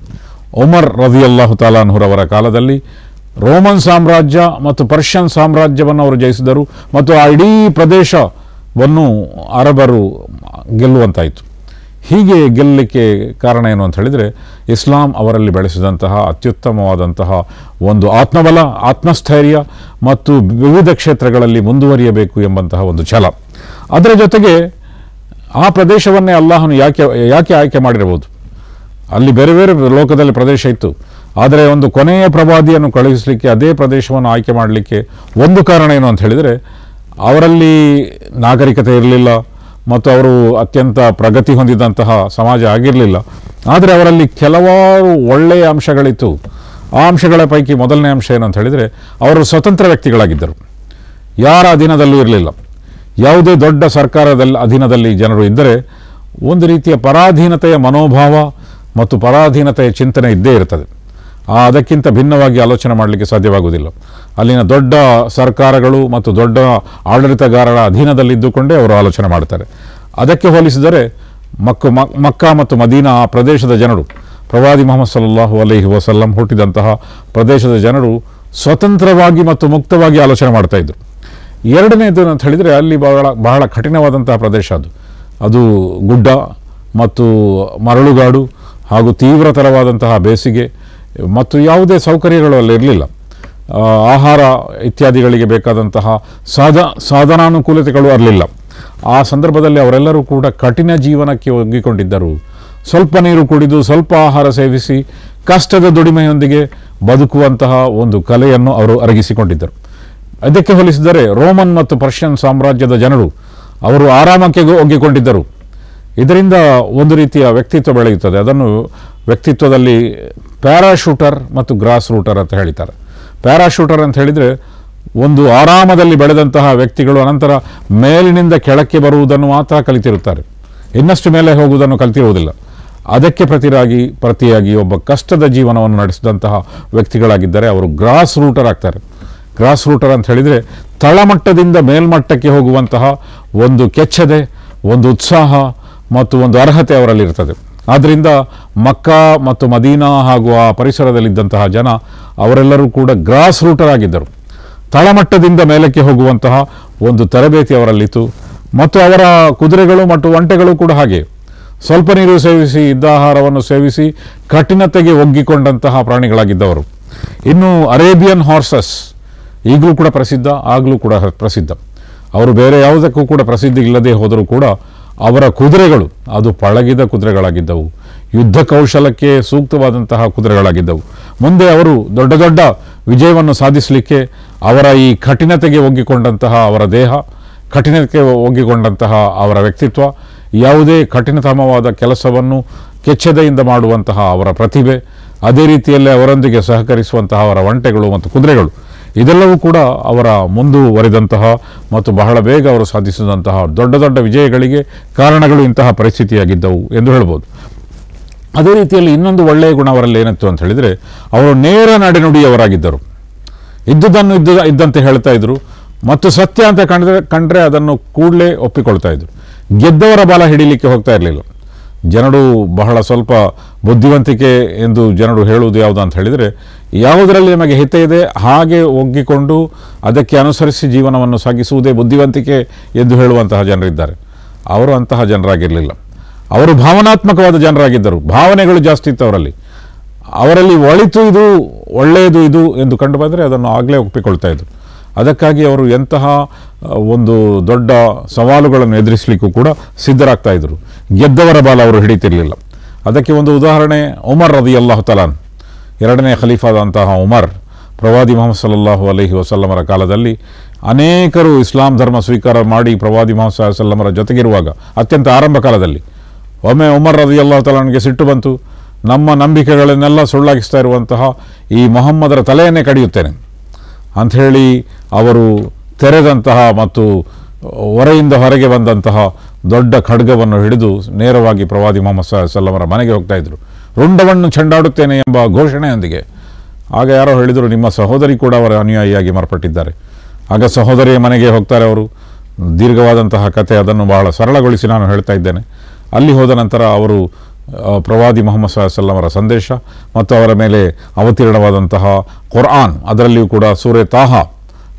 ಉಮರ್ ರದಿಯಲ್ಲಾಹು ತಾಲಾ ಅನ್ಹುರವರ ಕಾಲದಲ್ಲಿ ರೋಮನ್ ಸಾಮ್ರಾಜ್ಯ ಮತ್ತು ಪರ್ಷಿಯನ್ ಸಾಮ್ರಾಜ್ಯವನ್ನು ಅವರು ಜಯಿಸಿದರು ಮತ್ತು ಆ ಇಡೀ ಪ್ರದೇಶವನ್ನು ಅರಬರು ಗೆಲ್ಲುವಂತಾಯಿತು. ಹೀಗೆ ಗೆಲ್ಲಲಿಕ್ಕೆ ಕಾರಣ ಏನು ಅಂತ ಹೇಳಿದರೆ, ಇಸ್ಲಾಂ ಅವರಲ್ಲಿ ಬೆಳೆಸಿದಂತಹ ಅತ್ಯುತ್ತಮವಾದಂತಹ ಒಂದು ಆತ್ಮಬಲ, ಆತ್ಮಸ್ಥೈರ್ಯ ಮತ್ತು ವಿವಿಧ ಕ್ಷೇತ್ರಗಳಲ್ಲಿ ಮುಂದುವರಿಯಬೇಕು ಎಂಬಂತಹ ಒಂದು ಛಲ. ಅದರ ಜೊತೆಗೆ ಆ ಪ್ರದೇಶವನ್ನೇ ಅಲ್ಲಾಹನು ಯಾಕೆ ಆಯ್ಕೆ ಮಾಡಿರಬಹುದು. ಅಲ್ಲಿ ಬೇರೆ ಬೇರೆ ಲೋಕದಲ್ಲಿ ಪ್ರದೇಶ ಇತ್ತು, ಆದರೆ ಒಂದು ಕೊನೆಯ ಪ್ರವಾದಿಯನ್ನು ಕಳುಹಿಸಲಿಕ್ಕೆ ಅದೇ ಪ್ರದೇಶವನ್ನು ಆಯ್ಕೆ ಮಾಡಲಿಕ್ಕೆ ಒಂದು ಕಾರಣ ಏನು ಅಂತ ಹೇಳಿದರೆ, ಅವರಲ್ಲಿ ನಾಗರಿಕತೆ ಇರಲಿಲ್ಲ ಮತ್ತು ಅವರು ಅತ್ಯಂತ ಪ್ರಗತಿ ಹೊಂದಿದಂತಹ ಸಮಾಜ ಆಗಿರಲಿಲ್ಲ. ಆದರೆ ಅವರಲ್ಲಿ ಕೆಲವಾರು ಒಳ್ಳೆಯ ಅಂಶಗಳಿತ್ತು. ಆ ಅಂಶಗಳ ಪೈಕಿ ಮೊದಲನೇ ಅಂಶ ಏನು ಅಂತ ಹೇಳಿದರೆ, ಅವರು ಸ್ವತಂತ್ರ ವ್ಯಕ್ತಿಗಳಾಗಿದ್ದರು. ಯಾರ ಅಧೀನದಲ್ಲೂ ಇರಲಿಲ್ಲ. ಯಾವುದೇ ದೊಡ್ಡ ಸರ್ಕಾರದ ಅಧೀನದಲ್ಲಿ ಜನರು ಇದ್ದರೆ ಒಂದು ರೀತಿಯ ಪರಾಧೀನತೆಯ ಮನೋಭಾವ ಮತ್ತು ಪರಾಧೀನತೆಯ ಚಿಂತನೆ ಇದ್ದೇ ಇರ್ತದೆ. ಅದಕ್ಕಿಂತ ಭಿನ್ನವಾಗಿ ಆಲೋಚನೆ ಮಾಡಲಿಕ್ಕೆ ಸಾಧ್ಯವಾಗುವುದಿಲ್ಲ. ಅಲ್ಲಿನ ದೊಡ್ಡ ಸರ್ಕಾರಗಳು ಮತ್ತು ದೊಡ್ಡ ಆಡಳಿತಗಾರರ ಅಧೀನದಲ್ಲಿದ್ದುಕೊಂಡೇ ಅವರು ಆಲೋಚನೆ ಮಾಡ್ತಾರೆ. ಅದಕ್ಕೆ ಹೋಲಿಸಿದರೆ ಮಕ್ಕಾ ಮತ್ತು ಮದೀನಾ ಆ ಪ್ರದೇಶದ ಜನರು ಪ್ರವಾದಿ ಮುಹಮ್ಮದ್ ಸಲ್ಲಲ್ಲಾಹು ಅಲೈಹಿ ವಸಲ್ಲಂ ಹುಟ್ಟಿದಂತಹ ಪ್ರದೇಶದ ಜನರು ಸ್ವತಂತ್ರವಾಗಿ ಮತ್ತು ಮುಕ್ತವಾಗಿ ಆಲೋಚನೆ ಮಾಡ್ತಾಯಿದ್ರು. ಎರಡನೇದು ಅಂತ ಹೇಳಿದರೆ ಅಲ್ಲಿ ಬಹಳ ಕಠಿಣವಾದಂತಹ ಪ್ರದೇಶ ಅದು ಗುಡ್ಡ ಮತ್ತು ಮರಳುಗಾಡು ಹಾಗೂ ತೀವ್ರತರವಾದಂತಹ ಬೇಸಿಗೆ ಮತ್ತು ಯಾವುದೇ ಸೌಕರ್ಯಗಳು ಅಲ್ಲಿ ಇರಲಿಲ್ಲ. ಆಹಾರ ಇತ್ಯಾದಿಗಳಿಗೆ ಬೇಕಾದಂತಹ ಸಾಧನಾನುಕೂಲತೆಗಳು ಇರಲಿಲ್ಲ. ಆ ಸಂದರ್ಭದಲ್ಲಿ ಅವರೆಲ್ಲರೂ ಕೂಡ ಕಠಿಣ ಜೀವನಕ್ಕೆ ಒಗ್ಗಿಕೊಂಡಿದ್ದರು. ಸ್ವಲ್ಪ ನೀರು ಕುಡಿದು ಸ್ವಲ್ಪ ಆಹಾರ ಸೇವಿಸಿ ಕಷ್ಟದ ದುಡಿಮೆಯೊಂದಿಗೆ ಬದುಕುವಂತಹ ಒಂದು ಕಲೆಯನ್ನು ಅವರು ಅರಗಿಸಿಕೊಂಡಿದ್ದರು. ಅದಕ್ಕೆ ಹೋಲಿಸಿದರೆ ರೋಮನ್ ಮತ್ತು ಪರ್ಷಿಯನ್ ಸಾಮ್ರಾಜ್ಯದ ಜನರು ಅವರು ಆರಾಮಕ್ಕೆ ಒಗ್ಗಿಕೊಂಡಿದ್ದರು. ಇದರಿಂದ ಒಂದು ರೀತಿಯ ವ್ಯಕ್ತಿತ್ವ ಬೆಳೆಯುತ್ತದೆ. ಅದನ್ನು ವ್ಯಕ್ತಿತ್ವದಲ್ಲಿ ಪ್ಯಾರಾಶೂಟರ್ ಮತ್ತು ಗ್ರಾಸ್ ರೂಟರ್ ಅಂತ ಹೇಳ್ತಾರೆ. ಪ್ಯಾರಾಶೂಟರ್ ಅಂತ ಹೇಳಿದರೆ ಒಂದು ಆರಾಮದಲ್ಲಿ ಬೆಳೆದಂತಹ ವ್ಯಕ್ತಿಗಳು ಅನಂತರ ಮೇಲಿನಿಂದ ಕೆಳಕ್ಕೆ ಬರುವುದನ್ನು ಮಾತ್ರ ಕಲಿತಿರುತ್ತಾರೆ, ಇನ್ನಷ್ಟು ಮೇಲೆ ಹೋಗುವುದನ್ನು ಕಲಿತಿರುವುದಿಲ್ಲ. ಅದಕ್ಕೆ ಪ್ರತಿಯಾಗಿ ಒಬ್ಬ ಕಷ್ಟದ ಜೀವನವನ್ನು ನಡೆಸಿದಂತಹ ವ್ಯಕ್ತಿಗಳಾಗಿದ್ದರೆ ಅವರು ಗ್ರಾಸ್ ರೂಟರ್ ಆಗ್ತಾರೆ. ಗ್ರಾಸ್ ರೂಟರ್ ಅಂತ ಹೇಳಿದರೆ ತಳಮಟ್ಟದಿಂದ ಮೇಲ್ಮಟ್ಟಕ್ಕೆ ಹೋಗುವಂತಹ ಒಂದು ಕೆಚ್ಚದೆ, ಒಂದು ಉತ್ಸಾಹ ಮತ್ತು ಒಂದು ಅರ್ಹತೆ ಅವರಲ್ಲಿ ಇರ್ತದೆ. ಆದ್ದರಿಂದ ಮಕ್ಕಾ ಮತ್ತು ಮದೀನಾ ಹಾಗೂ ಆ ಪರಿಸರದಲ್ಲಿದ್ದಂತಹ ಜನ ಅವರೆಲ್ಲರೂ ಕೂಡ ಗ್ರಾಸ್ ರೂಟರ್ ಆಗಿದ್ದರು. ತಳಮಟ್ಟದಿಂದ ಮೇಲಕ್ಕೆ ಹೋಗುವಂತಹ ಒಂದು ತರಬೇತಿ ಅವರಲ್ಲಿತ್ತು. ಮತ್ತು ಅವರ ಕುದುರೆಗಳು ಮತ್ತು ಒಂಟೆಗಳು ಕೂಡ ಹಾಗೆ ಸ್ವಲ್ಪ ನೀರು ಸೇವಿಸಿ ಇದ್ದ ಆಹಾರವನ್ನು ಸೇವಿಸಿ ಕಠಿಣತೆಗೆ ಒಗ್ಗಿಕೊಂಡಂತಹ ಪ್ರಾಣಿಗಳಾಗಿದ್ದವರು. ಇನ್ನು ಅರೇಬಿಯನ್ ಹಾರ್ಸಸ್ ಈಗಲೂ ಕೂಡ ಪ್ರಸಿದ್ಧ, ಆಗಲೂ ಕೂಡ ಪ್ರಸಿದ್ಧ. ಅವರು ಬೇರೆ ಯಾವುದಕ್ಕೂ ಕೂಡ ಪ್ರಸಿದ್ಧಿ ಇಲ್ಲದೆ ಹೋದರೂ ಕೂಡ ಅವರ ಕುದುರೆಗಳು ಅದು ಪಳಗಿದ ಕುದುರೆಗಳಾಗಿದ್ದವು, ಯುದ್ಧ ಕೌಶಲಕ್ಕೆ ಸೂಕ್ತವಾದಂತಹ ಕುದುರೆಗಳಾಗಿದ್ದವು. ಮುಂದೆ ಅವರು ದೊಡ್ಡ ದೊಡ್ಡ ವಿಜಯವನ್ನು ಸಾಧಿಸಲಿಕ್ಕೆ ಅವರ ಈ ಕಠಿಣತೆಗೆ ಒಗ್ಗಿಕೊಂಡಂತಹ ಅವರ ದೇಹ, ಕಠಿಣತೆಗೆ ಒಗ್ಗಿಕೊಂಡಂತಹ ಅವರ ವ್ಯಕ್ತಿತ್ವ, ಯಾವುದೇ ಕಠಿಣತಮವಾದ ಕೆಲಸವನ್ನು ಕೆಚ್ಚೆದೆಯಿಂದ ಮಾಡುವಂತಹ ಅವರ ಪ್ರತಿಭೆ, ಅದೇ ರೀತಿಯಲ್ಲೇ ಅವರೊಂದಿಗೆ ಸಹಕರಿಸುವಂತಹ ಅವರ ಒಂಟೆಗಳು ಮತ್ತು ಕುದುರೆಗಳು, ಇದೆಲ್ಲವೂ ಕೂಡ ಅವರ ಮುಂದುವರಿದಂತಹ ಮತ್ತು ಬಹಳ ಬೇಗ ಅವರು ಸಾಧಿಸಿದಂತಹ ದೊಡ್ಡ ದೊಡ್ಡ ವಿಜಯಗಳಿಗೆ ಕಾರಣಗಳು ಇಂತಹ ಪರಿಸ್ಥಿತಿಯಾಗಿದ್ದವು ಎಂದು ಹೇಳ್ಬೋದು. ಅದೇ ರೀತಿಯಲ್ಲಿ ಇನ್ನೊಂದು ಒಳ್ಳೆಯ ಗುಣ ಅವರಲ್ಲಿ ಏನಿತ್ತು ಅಂತ ಹೇಳಿದರೆ ಅವರು ನೇರ ನಡೆನುಡಿಯವರಾಗಿದ್ದರು. ಇದ್ದುದನ್ನು ಇದ್ದಂತೆ ಹೇಳ್ತಾ ಇದ್ರು ಮತ್ತು ಸತ್ಯ ಅಂತ ಕಂಡ್ರೆ ಅದನ್ನು ಕೂಡಲೇ ಒಪ್ಪಿಕೊಳ್ತಾ ಇದ್ರು. ಗೆದ್ದವರ ಬಾಲ ಹಿಡಿಲಿಕ್ಕೆ ಹೋಗ್ತಾ ಇರಲಿಲ್ಲ. ಜನರು ಬಹಳ ಸ್ವಲ್ಪ ಬುದ್ಧಿವಂತಿಕೆ ಎಂದು ಜನರು ಹೇಳುವುದು ಯಾವುದು ಅಂತ ಹೇಳಿದರೆ ಯಾವುದರಲ್ಲಿ ನಮಗೆ ಹಿತ ಇದೆ ಹಾಗೆ ಒಗ್ಗಿಕೊಂಡು ಅದಕ್ಕೆ ಅನುಸರಿಸಿ ಜೀವನವನ್ನು ಸಾಗಿಸುವುದೇ ಬುದ್ಧಿವಂತಿಕೆ ಎಂದು ಹೇಳುವಂತಹ ಜನರಿದ್ದಾರೆ. ಅವರು ಅಂತಹ ಜನರಾಗಿರಲಿಲ್ಲ. ಅವರು ಭಾವನಾತ್ಮಕವಾದ ಜನರಾಗಿದ್ದರು. ಭಾವನೆಗಳು ಜಾಸ್ತಿ ಇತ್ತು ಅವರಲ್ಲಿ ಒಳಿತು ಇದು, ಒಳ್ಳೆಯದು ಇದು ಎಂದು ಕಂಡು ಬಂದರೆ ಅದನ್ನು ಆಗಲೇ ಒಪ್ಪಿಕೊಳ್ತಾ ಇದ್ರು. ಅದಕ್ಕಾಗಿ ಅವರು ಎಂತಹ ಒಂದು ದೊಡ್ಡ ಸವಾಲುಗಳನ್ನು ಎದುರಿಸಲಿಕ್ಕೂ ಕೂಡ ಸಿದ್ಧರಾಗ್ತಾ ಇದ್ದರು. ಗೆದ್ದವರ ಬಾಲ ಅವರು ಹಿಡಿತಿರಲಿಲ್ಲ. ಅದಕ್ಕೆ ಒಂದು ಉದಾಹರಣೆ ಉಮರ್ ರದಿಯಲ್ಲಾಹು ತಆಲಾ, ಎರಡನೇ ಖಲೀಫಾದಂತಹ ಉಮರ್, ಪ್ರವಾದಿ ಮುಹಮ್ಮದ್ ಸಲ್ಲಲ್ಲಾಹು ಅಲೈಹಿ ವಸಲ್ಲಮರ ಕಾಲದಲ್ಲಿ ಅನೇಕರು ಇಸ್ಲಾಂ ಧರ್ಮ ಸ್ವೀಕಾರ ಮಾಡಿ ಪ್ರವಾದಿ ಮುಹಮ್ಮದ್ ಸಲ್ಲಲ್ಲಾಹು ಅಲೈಹಿ ವಸಲ್ಲಮರ ಜೊತೆಗಿರುವಾಗ ಅತ್ಯಂತ ಆರಂಭ ಕಾಲದಲ್ಲಿ ಒಮ್ಮೆ ಉಮರ್ ರದಿಯಲ್ಲಾಹು ತಆಲಾಗೆ ಸಿಟ್ಟು ಬಂತು. ನಮ್ಮ ನಂಬಿಕೆಗಳನ್ನೆಲ್ಲ ಸುಳ್ಳಾಗಿಸ್ತಾ ಇರುವಂತಹ ಈ ಮೊಹಮ್ಮದರ ತಲೆಯನ್ನೇ ಕಡಿಯುತ್ತೇನೆ ಅಂಥೇಳಿ ಅವರು ತೆರೆದಂತಹ ಮತ್ತು ಹೊರೆಯಿಂದ ಹೊರಗೆ ಬಂದಂತಹ ದೊಡ್ಡ ಖಡ್ಗವನ್ನು ಹಿಡಿದು ನೇರವಾಗಿ ಪ್ರವಾದಿ ಮುಹಮ್ಮದ್ ಸಲ್ಲಲ್ಲಾಹು ಅಲೈಹಿ ವಸಲ್ಲಮರ ಮನೆಗೆ ಹೋಗ್ತಾ ಇದ್ರು, ರುಂಡವನ್ನು ಚೆಂಡಾಡುತ್ತೇನೆ ಎಂಬ ಘೋಷಣೆಯೊಂದಿಗೆ. ಆಗ ಯಾರೋ ಹೇಳಿದರು, ನಿಮ್ಮ ಸಹೋದರಿ ಕೂಡ ಅವರ ಅನುಯಾಯಿಯಾಗಿ ಮಾರ್ಪಟ್ಟಿದ್ದಾರೆ. ಆಗ ಸಹೋದರಿಯ ಮನೆಗೆ ಹೋಗ್ತಾರೆ ಅವರು. ದೀರ್ಘವಾದಂತಹ ಕತೆ, ಅದನ್ನು ಬಹಳ ಸರಳಗೊಳಿಸಿ ನಾನು ಹೇಳ್ತಾ ಇದ್ದೇನೆ. ಅಲ್ಲಿ ಹೋದ ನಂತರ ಅವರು ಪ್ರವಾದಿ ಮುಹಮ್ಮದ್ ಸಲ್ಲಲ್ಲಾಹು ಅಲೈಹಿ ವಸಲ್ಲಮರ ಸಂದೇಶ ಮತ್ತು ಅವರ ಮೇಲೆ ಅವತೀರ್ಣವಾದಂತಹ ಕುರ್ಆನ್, ಅದರಲ್ಲಿಯೂ ಕೂಡ ಸೂರೆ ತಾಹಾ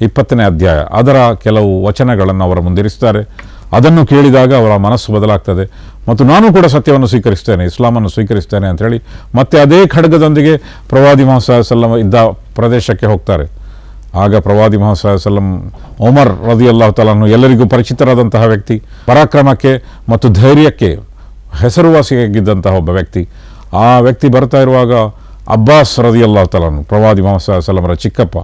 20ನೇ ಅಧ್ಯಾಯ, ಅದರ ಕೆಲವು ವಚನಗಳನ್ನು ಅವರ ಮುಂದಿರಿಸ್ತಾರೆ. ಅದನ್ನು ಕೇಳಿದಾಗ ಅವರ ಮನಸ್ಸು ಬದಲಾಗ್ತದೆ ಮತ್ತು ನಾನು ಕೂಡ ಸತ್ಯವನ್ನು ಸ್ವೀಕರಿಸ್ತೇನೆ, ಇಸ್ಲಾಮನ್ನು ಸ್ವೀಕರಿಸ್ತೇನೆ ಅಂಥೇಳಿ ಮತ್ತೆ ಅದೇ ಖಡ್ಗದೊಂದಿಗೆ ಪ್ರವಾದಿ ಮುಹಮ್ಮದ್ ಸಲ್ಲಲ್ಲಾಹು ಅಲೈಹಿ ವಸಲ್ಲಂ ಇದ್ದ ಪ್ರದೇಶಕ್ಕೆ ಹೋಗ್ತಾರೆ. ಆಗ ಪ್ರವಾದಿ ಮುಹಮ್ಮದ್ ಸಲ್ಲಲ್ಲಾಹು ಅಲೈಹಿ ವಸಲ್ಲಂ ಉಮರ್ ರದಿಯಲ್ಲಾಹು ತಆಲಾ ಎಲ್ಲರಿಗೂ ಪರಿಚಿತರಾದಂತಹ ವ್ಯಕ್ತಿ, ಪರಾಕ್ರಮಕ್ಕೆ ಮತ್ತು ಧೈರ್ಯಕ್ಕೆ ಹೆಸರುವಾಸಿಯಾಗಿದ್ದಂತಹ ಒಬ್ಬ ವ್ಯಕ್ತಿ. ಆ ವ್ಯಕ್ತಿ ಬರ್ತಾ ಇರುವಾಗ ಅಬ್ಬಾಸ್ ರದಿಯಲ್ಲಾಹು ತಆಲಾ, ಪ್ರವಾದಿ ಮುಹಮ್ಮದ್ ಸಲ್ಲಲ್ಲಾಹು ಅಲೈಹಿ ವಸಲ್ಲಮರ ಚಿಕ್ಕಪ್ಪ,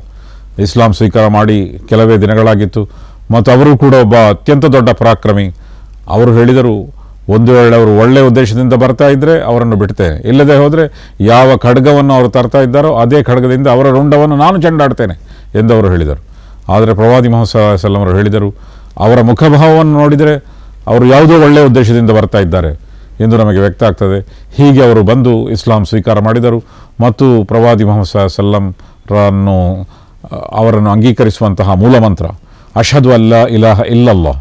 ಇಸ್ಲಾಂ ಸ್ವೀಕಾರ ಮಾಡಿ ಕೆಲವೇ ದಿನಗಳಾಗಿತ್ತು ಮತ್ತು ಅವರು ಕೂಡ ಒಬ್ಬ ಅತ್ಯಂತ ದೊಡ್ಡ ಪರಾಕ್ರಮಿ. ಅವರು ಹೇಳಿದರು, ಒಂದು ವೇಳೆ ಅವರು ಒಳ್ಳೆಯ ಉದ್ದೇಶದಿಂದ ಬರ್ತಾ ಇದ್ದರೆ ಅವರನ್ನು ಬಿಡ್ತೇನೆ, ಇಲ್ಲದೆ ಹೋದರೆ ಯಾವ ಖಡ್ಗವನ್ನು ಅವರು ತರ್ತಾ ಇದ್ದಾರೋ ಅದೇ ಖಡ್ಗದಿಂದ ಅವರ ರುಂಡವನ್ನು ನಾನು ಚೆಂಡಾಡ್ತೇನೆ ಎಂದು ಅವರು ಹೇಳಿದರು. ಆದರೆ ಪ್ರವಾದಿ ಮುಹಮ್ಮದ್ ಸಲ್ಲಲ್ಲಾಹು ಅಲೈಹಿ ವಸಲ್ಲಂ ಅವರು ಹೇಳಿದರು, ಅವರ ಮುಖಭಾವವನ್ನು ನೋಡಿದರೆ ಅವರು ಯಾವುದೋ ಒಳ್ಳೆಯ ಉದ್ದೇಶದಿಂದ ಬರ್ತಾ ಇದ್ದಾರೆ ಎಂದು ನಮಗೆ ವ್ಯಕ್ತ ಆಗ್ತದೆ. ಹೀಗೆ ಅವರು ಬಂದು ಇಸ್ಲಾಂ ಸ್ವೀಕಾರ ಮಾಡಿದರು ಮತ್ತು ಪ್ರವಾದಿ ಮುಹಮ್ಮದ್ ಸಲ್ಲಲ್ಲಾಹು ಅಲೈಹಿ ವಸಲ್ಲಂ ಅವರನ್ನು ಅಂಗೀಕರಿಸುವಂತಹ ಮೂಲಮಂತ್ರ ಅಶ್ಹದು ಅಲ್ಲಾ ಇಲಾಹ ಇಲ್ಲಲ್ಲಾಹ್,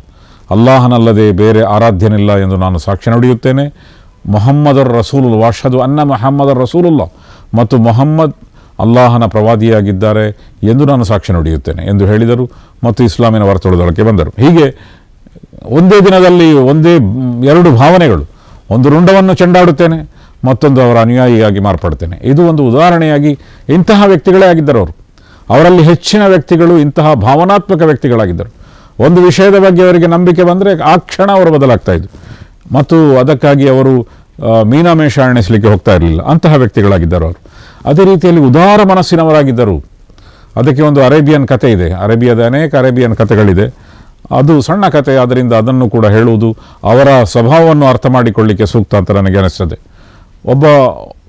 ಅಲ್ಲಾಹನಲ್ಲದೆ ಬೇರೆ ಆರಾಧ್ಯನಿಲ್ಲ ಎಂದು ನಾನು ಸಾಕ್ಷ್ಯ ನುಡಿಯುತ್ತೇನೆ ಮೊಹಮ್ಮದರ್ ರಸೂಲುಲ್ಲ ವಾಷದು ಅನ್ನ ಮೊಹಮ್ಮದರ್ ರಸೂಲುಲ್ಲ ಮತ್ತು ಮೊಹಮ್ಮದ್ ಅಲ್ಲಾಹನ ಪ್ರವಾದಿಯಾಗಿದ್ದಾರೆ ಎಂದು ನಾನು ಸಾಕ್ಷಿ ನುಡಿಯುತ್ತೇನೆ ಎಂದು ಹೇಳಿದರು ಮತ್ತು ಇಸ್ಲಾಮಿನ ವರ್ತುಳದೊಳಕ್ಕೆ ಬಂದರು. ಹೀಗೆ ಒಂದೇ ದಿನದಲ್ಲಿ ಎರಡು ಭಾವನೆಗಳು, ಒಂದು ರುಂಡವನ್ನು ಚೆಂಡಾಡುತ್ತೇನೆ, ಮತ್ತೊಂದು ಅವರ ಅನುಯಾಯಿಯಾಗಿ ಮಾರ್ಪಡ್ತೇನೆ. ಇದು ಒಂದು ಉದಾಹರಣೆಯಾಗಿ ಇಂತಹ ವ್ಯಕ್ತಿಗಳೇ ಆಗಿದ್ದರು ಅವರು. ಅವರಲ್ಲಿ ಹೆಚ್ಚಿನ ವ್ಯಕ್ತಿಗಳು ಇಂತಹ ಭಾವನಾತ್ಮಕ ವ್ಯಕ್ತಿಗಳಾಗಿದ್ದರು. ಒಂದು ವಿಷಯದ ಬಗ್ಗೆ ಅವರಿಗೆ ನಂಬಿಕೆ ಬಂದರೆ ಆ ಕ್ಷಣ ಅವರು ಬದಲಾಗ್ತಾ ಇದ್ದರು ಮತ್ತು ಅದಕ್ಕಾಗಿ ಅವರು ಮೀನಾಮೇಷ ಎಣಿಸಲಿಕ್ಕೆ ಹೋಗ್ತಾ ಇರಲಿಲ್ಲ. ಅಂತಹ ವ್ಯಕ್ತಿಗಳಾಗಿದ್ದರು ಅವರು. ಅದೇ ರೀತಿಯಲ್ಲಿ ಉದಾರ ಮನಸ್ಸಿನವರಾಗಿದ್ದರು. ಅದಕ್ಕೆ ಒಂದು ಅರೇಬಿಯನ್ ಕತೆ ಇದೆ, ಅರೇಬಿಯಾದ ಅನೇಕ ಅರೇಬಿಯನ್ ಕಥೆಗಳಿದೆ. ಅದು ಸಣ್ಣ ಕತೆ, ಆದ್ದರಿಂದ ಅದನ್ನು ಕೂಡ ಹೇಳುವುದು ಅವರ ಸ್ವಭಾವವನ್ನು ಅರ್ಥ ಮಾಡಿಕೊಳ್ಳಿಕ್ಕೆ ಸೂಕ್ತ ಅಂತ ನನಗೆ ಅನಿಸ್ತದೆ.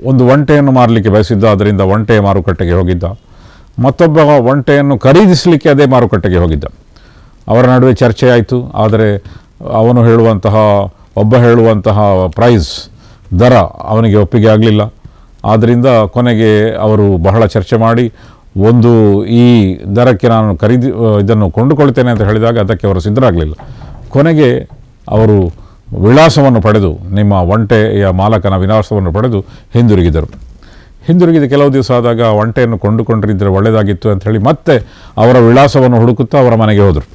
ಒಂದು ಒಂಟೆಯನ್ನು ಮಾರಲಿಕ್ಕೆ ಬಯಸಿದ್ದ, ಅದರಿಂದ ಒಂಟೆಯ ಮಾರುಕಟ್ಟೆಗೆ ಹೋಗಿದ್ದ. ಮತ್ತೊಬ್ಬ ಒಂಟೆಯನ್ನು ಖರೀದಿಸಲಿಕ್ಕೆ ಅದೇ ಮಾರುಕಟ್ಟೆಗೆ ಹೋಗಿದ್ದ. ಅವರ ನಡುವೆ ಚರ್ಚೆ ಆಯಿತು. ಆದರೆ ಒಬ್ಬ ಹೇಳುವಂತಹ ಪ್ರೈಸ್ ದರ ಅವನಿಗೆ ಒಪ್ಪಿಗೆ ಆಗಲಿಲ್ಲ. ಆದ್ದರಿಂದ ಕೊನೆಗೆ ಅವರು ಬಹಳ ಚರ್ಚೆ ಮಾಡಿ ಈ ದರಕ್ಕೆ ನಾನು ಇದನ್ನು ಕೊಂಡುಕೊಳ್ತೇನೆ ಅಂತ ಹೇಳಿದಾಗ ಅದಕ್ಕೆ ಅವರು ಸಿದ್ಧರಾಗಲಿಲ್ಲ. ಕೊನೆಗೆ ಅವರು ವಿಳಾಸವನ್ನು ಪಡೆದು, ನಿಮ್ಮ ಒಂಟೆಯ ಮಾಲಕನ ವಿಳಾಸವನ್ನು ಪಡೆದು ಹಿಂದಿರುಗಿದರು. ಹಿಂದಿರುಗಿದ ಕೆಲವು ದಿವಸ ಆದಾಗ ಒಂಟೆಯನ್ನು ಕೊಂಡುಕೊಂಡಿದ್ದರೆ ಒಳ್ಳೆಯದಾಗಿತ್ತು ಅಂತ ಹೇಳಿ ಮತ್ತೆ ಅವರ ವಿಳಾಸವನ್ನು ಹುಡುಕುತ್ತಾ ಅವರ ಮನೆಗೆ ಹೋದರು.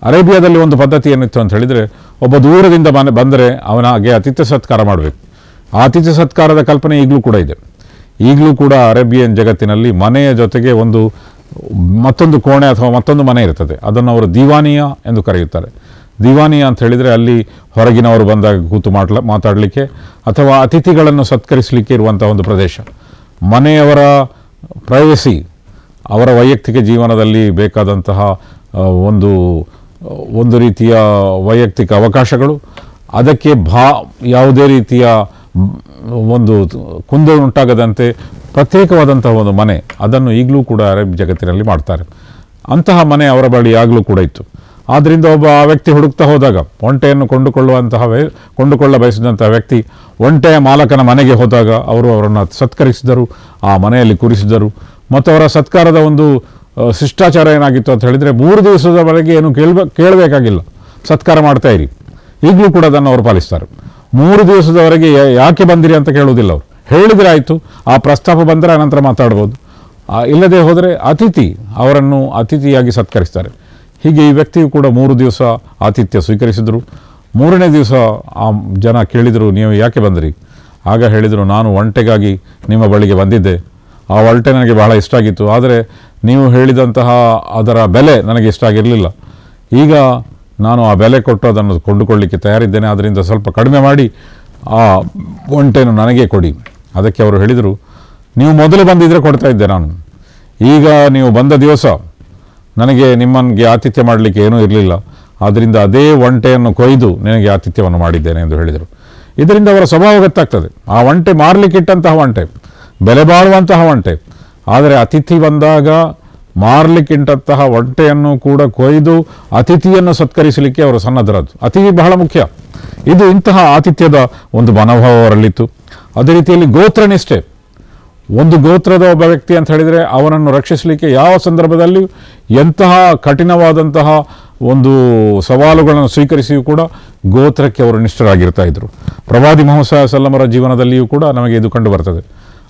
ಅರೇಬಿಯಾದಲ್ಲಿ ಒಂದು ಪದ್ಧತಿ ಏನಿತ್ತು ಅಂತ ಹೇಳಿದರೆ, ಒಬ್ಬ ದೂರದಿಂದ ಬಂದರೆ ಅವನಿಗೆ ಆತಿಥ್ಯ ಸತ್ಕಾರ ಮಾಡಬೇಕು. ಆತಿಥ್ಯ ಸತ್ಕಾರದ ಕಲ್ಪನೆ ಈಗಲೂ ಕೂಡ ಇದೆ. ಈಗಲೂ ಕೂಡ ಅರೇಬಿಯನ್ ಜಗತ್ತಿನಲ್ಲಿ ಮನೆಯ ಜೊತೆಗೆ ಮತ್ತೊಂದು ಕೋಣೆ ಅಥವಾ ಮತ್ತೊಂದು ಮನೆ ಇರ್ತದೆ. ಅದನ್ನು ಅವರು ದಿವಾನಿಯಾ ಎಂದು ಕರೆಯುತ್ತಾರೆ. ದಿವಾನಿಯಾ ಅಂತ ಹೇಳಿದರೆ ಅಲ್ಲಿ ಹೊರಗಿನವರು ಬಂದಾಗ ಕೂತು ಮಾತಾಡಲಿಕ್ಕೆ ಅಥವಾ ಅತಿಥಿಗಳನ್ನು ಸತ್ಕರಿಸಲಿಕ್ಕೆ ಇರುವಂಥ ಒಂದು ಪ್ರದೇಶ. ಮನೆಯವರ ಪ್ರೈವಸಿ, ಅವರ ವೈಯಕ್ತಿಕ ಜೀವನದಲ್ಲಿ ಬೇಕಾದಂತಹ ಒಂದು ರೀತಿಯ ವೈಯಕ್ತಿಕ ಅವಕಾಶಗಳು, ಅದಕ್ಕೆ ಯಾವುದೇ ರೀತಿಯ ಒಂದು ಕುಂದು ಉಂಟಾಗದಂತೆ ಪ್ರತ್ಯೇಕವಾದಂತಹ ಒಂದು ಮನೆ, ಅದನ್ನು ಈಗಲೂ ಕೂಡ ಅರೇಬ್ ಜಗತ್ತಿನಲ್ಲಿ ಮಾಡ್ತಾರೆ. ಅಂತಹ ಮನೆ ಅವರ ಬಳಿ ಆಗಲೂ ಕೂಡ ಇತ್ತು. ಆದ್ದರಿಂದ ಆ ವ್ಯಕ್ತಿ ಹುಡುಕ್ತಾ ಹೋದಾಗ, ಒಂಟೆಯನ್ನು ಕೊಂಡುಕೊಳ್ಳ ಬಯಸಿದಂತಹ ವ್ಯಕ್ತಿ ಒಂಟೆಯ ಮಾಲಕನ ಮನೆಗೆ ಹೋದಾಗ ಅವರು ಅವರನ್ನು ಸತ್ಕರಿಸಿದರು, ಆ ಮನೆಯಲ್ಲಿ ಕೂರಿಸಿದರು. ಮತ್ತು ಅವರ ಸತ್ಕಾರದ ಒಂದು ಶಿಷ್ಟಾಚಾರ ಏನಾಗಿತ್ತು ಅಂತ ಹೇಳಿದರೆ, 3 ದಿವಸದವರೆಗೆ ಏನು ಕೇಳಬೇಕಾಗಿಲ್ಲ, ಸತ್ಕಾರ ಮಾಡ್ತಾ ಇರಿ. ಈಗಲೂ ಕೂಡ ಅದನ್ನು ಅವರು ಪಾಲಿಸ್ತಾರೆ. 3 ದಿವಸದವರೆಗೆ ಯಾಕೆ ಬಂದಿರಿ ಅಂತ ಕೇಳುವುದಿಲ್ಲ ಅವರು. ಹೇಳಿದರೆ ಆಯಿತು, ಆ ಪ್ರಸ್ತಾಪ ಬಂದರೆ ಅನಂತರ ಮಾತಾಡ್ಬೋದು. ಇಲ್ಲದೆ ಹೋದರೆ ಅವರನ್ನು ಅತಿಥಿಯಾಗಿ ಸತ್ಕರಿಸ್ತಾರೆ. ಹೀಗೆ ಈ ವ್ಯಕ್ತಿಯು ಕೂಡ 3 ದಿವಸ ಆತಿಥ್ಯ ಸ್ವೀಕರಿಸಿದರು. 3ನೇ ದಿವಸ ಆ ಜನ ಕೇಳಿದರು, ನೀವು ಯಾಕೆ ಬಂದಿರಿ? ಆಗ ಹೇಳಿದರು, ನಾನು ಒಂಟೆಗಾಗಿ ನಿಮ್ಮ ಬಳಿಗೆ ಬಂದಿದ್ದೆ. ಆ ಒಂಟೆ ನನಗೆ ಬಹಳ ಇಷ್ಟ ಆಗಿತ್ತು, ಆದರೆ ನೀವು ಹೇಳಿದಂತಹ ಅದರ ಬೆಲೆ ನನಗೆ ಇಷ್ಟ ಆಗಿರಲಿಲ್ಲ. ಈಗ ನಾನು ಆ ಬೆಲೆ ಕೊಟ್ಟು ಅದನ್ನು ಕೊಂಡುಕೊಳ್ಳಲಿಕ್ಕೆ ತಯಾರಿದ್ದೇನೆ, ಅದರಿಂದ ಸ್ವಲ್ಪ ಕಡಿಮೆ ಮಾಡಿ ಆ ಒಂಟೆಯನ್ನು ನನಗೆ ಕೊಡಿ. ಅದಕ್ಕೆ ಅವರು ಹೇಳಿದರು, ನೀವು ಮೊದಲು ಬಂದಿದ್ದರೆ ಕೊಡ್ತಾ ಇದ್ದೆ ನಾನು. ಈಗ ನೀವು ಬಂದ ದಿವಸ ನಿಮ್ಮನಿಗೆ ಆತಿಥ್ಯ ಮಾಡಲಿಕ್ಕೆ ಏನೂ ಇರಲಿಲ್ಲ, ಆದ್ದರಿಂದ ಅದೇ ಒಂಟೆಯನ್ನು ಕೊಯ್ದು ನಿನಗೆ ಆತಿಥ್ಯವನ್ನು ಮಾಡಿದ್ದೇನೆ ಎಂದು ಹೇಳಿದರು. ಇದರಿಂದ ಅವರ ಸ್ವಭಾವ ಗೊತ್ತಾಗ್ತದೆ. ಆ ಒಂಟೆ ಮಾರಲಿಕ್ಕಿಟ್ಟಂತಹ ಒಂಟೆ, ಬೆಲೆ ಬಾಳುವಂತಹ ಒಂಟೆ, ಆದರೆ ಅತಿಥಿ ಬಂದಾಗ ಮಾರಲಿಕ್ಕಿಟ್ಟಂತಹ ಒಂಟೆಯನ್ನು ಕೂಡ ಕೊಯ್ದು ಅತಿಥಿಯನ್ನು ಸತ್ಕರಿಸಲಿಕ್ಕೆ ಅವರು ಸನ್ನದ್ಧರಾದರು. ಅತಿಥಿ ಬಹಳ ಮುಖ್ಯ. ಇಂತಹ ಆತಿಥ್ಯದ ಒಂದು ಮನೋಭಾವ ಅವರಲ್ಲಿತ್ತು. ಅದೇ ರೀತಿಯಲ್ಲಿ ಗೋತ್ರನಿಷ್ಠೆ. ಒಂದು ಗೋತ್ರದ ಒಬ್ಬ ವ್ಯಕ್ತಿ ಅಂತ ಹೇಳಿದರೆ ಅವನನ್ನು ರಕ್ಷಿಸಲಿಕ್ಕೆ ಯಾವ ಸಂದರ್ಭದಲ್ಲಿಯೂ ಎಂತಹ ಕಠಿಣವಾದಂತಹ ಒಂದು ಸವಾಲುಗಳನ್ನು ಸ್ವೀಕರಿಸಿಯೂ ಕೂಡ ಗೋತ್ರಕ್ಕೆ ಅವರು ನಿಷ್ಠರಾಗಿರ್ತಾ ಇದ್ದರು. ಪ್ರವಾದಿ ಮುಹಮ್ಮದ್ ಸಲ್ಲಲ್ಲಾಹು ಅಲೈಹಿ ವಸಲ್ಲಮರ ಜೀವನದಲ್ಲಿಯೂ ಕೂಡ ನಮಗೆ ಇದು ಕಂಡು ಬರ್ತದೆ.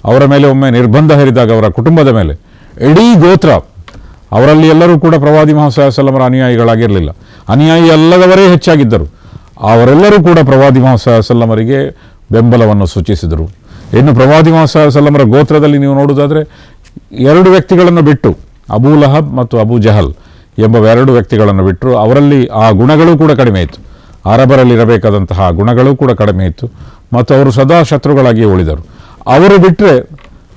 ಅವರ ಮೇಲೆ ಒಮ್ಮೆ ನಿರ್ಬಂಧ ಹೇರಿದಾಗ ಅವರ ಕುಟುಂಬದ ಮೇಲೆ ಇಡೀ ಗೋತ್ರ, ಅವರಲ್ಲಿ ಎಲ್ಲರೂ ಕೂಡ ಪ್ರವಾದಿ ಮುಹಮ್ಮದ್ ಸಲ್ಲಲ್ಲಾಹು ಅಲೈಹಿ ವಸಲ್ಲಮರ ಅನುಯಾಯಿಗಳಾಗಿರಲಿಲ್ಲ, ಅನುಯಾಯಿ ಅಲ್ಲದವರೇ ಹೆಚ್ಚಾಗಿದ್ದರು. ಅವರೆಲ್ಲರೂ ಕೂಡ ಪ್ರವಾದಿ ಮುಹಮ್ಮದ್ ಸಲ್ಲಲ್ಲಾಹು ಅಲೈಹಿ ವಸಲ್ಲಮರಿಗೆ ಬೆಂಬಲವನ್ನು ಸೂಚಿಸಿದರು. ಇನ್ನು ಪ್ರವಾದಿ ಮುಹಮ್ಮದ್ ಸಲ್ಲಲ್ಲಾಹು ಅಲೈಹಿ ವಸಲ್ಲಮರ ಗೋತ್ರದಲ್ಲಿ ನೀವು ನೋಡುವುದಾದರೆ 2 ವ್ಯಕ್ತಿಗಳನ್ನು ಬಿಟ್ಟು, ಅಬೂ ಲಹಬ್ ಮತ್ತು ಅಬೂ ಜಹಲ್ ಎಂಬ 2 ವ್ಯಕ್ತಿಗಳನ್ನು ಬಿಟ್ಟರು. ಅವರಲ್ಲಿ ಆ ಗುಣಗಳು ಕೂಡ ಕಡಿಮೆ ಇತ್ತು. ಅರಬರಲ್ಲಿ ಇರಬೇಕಾದಂತಹ ಗುಣಗಳು ಕೂಡ ಕಡಿಮೆ ಇತ್ತು ಮತ್ತು ಅವರು ಸದಾ ಶತ್ರುಗಳಾಗಿ ಉಳಿದರು. ಅವರು ಬಿಟ್ಟರೆ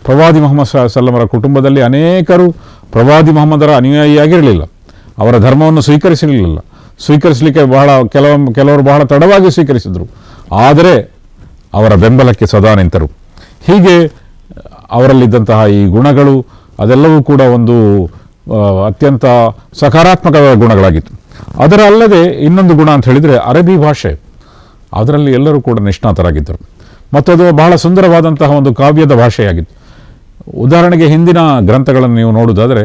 ಪ್ರವಾದಿ ಮುಹಮ್ಮದ್ ಸಲ್ಲಲ್ಲಾಹು ಅಲೈಹಿ ವಸಲ್ಲಮರ ಕುಟುಂಬದಲ್ಲಿ ಅನೇಕರು ಪ್ರವಾದಿ ಮುಹಮ್ಮದರ ಅನುಯಾಯಿಯಾಗಿರಲಿಲ್ಲ, ಅವರ ಧರ್ಮವನ್ನು ಸ್ವೀಕರಿಸಲಿಕ್ಕೆ ಕೆಲವರು ಬಹಳ ತಡವಾಗಿ ಸ್ವೀಕರಿಸಿದರು. ಆದರೆ ಅವರ ಬೆಂಬಲಕ್ಕೆ ಸದಾ ನಿಂತರು. ಹೀಗೆ ಅವರಲ್ಲಿದ್ದಂತಹ ಈ ಗುಣಗಳು ಅದೆಲ್ಲವೂ ಕೂಡ ಒಂದು ಅತ್ಯಂತ ಸಕಾರಾತ್ಮಕ ಗುಣಗಳಾಗಿತ್ತು. ಅದರ ಅಲ್ಲದೆ ಇನ್ನೊಂದು ಗುಣ ಅಂತ ಹೇಳಿದರೆ ಅರಬಿ ಭಾಷೆ, ಅದರಲ್ಲಿ ಎಲ್ಲರೂ ಕೂಡ ನಿಷ್ಣಾತರಾಗಿದ್ದರು ಮತ್ತು ಅದು ಬಹಳ ಸುಂದರವಾದಂತಹ ಒಂದು ಕಾವ್ಯದ ಭಾಷೆಯಾಗಿತ್ತು. ಉದಾಹರಣೆಗೆ ಹಿಂದಿನ ಗ್ರಂಥಗಳನ್ನು ನೀವು ನೋಡುವುದಾದರೆ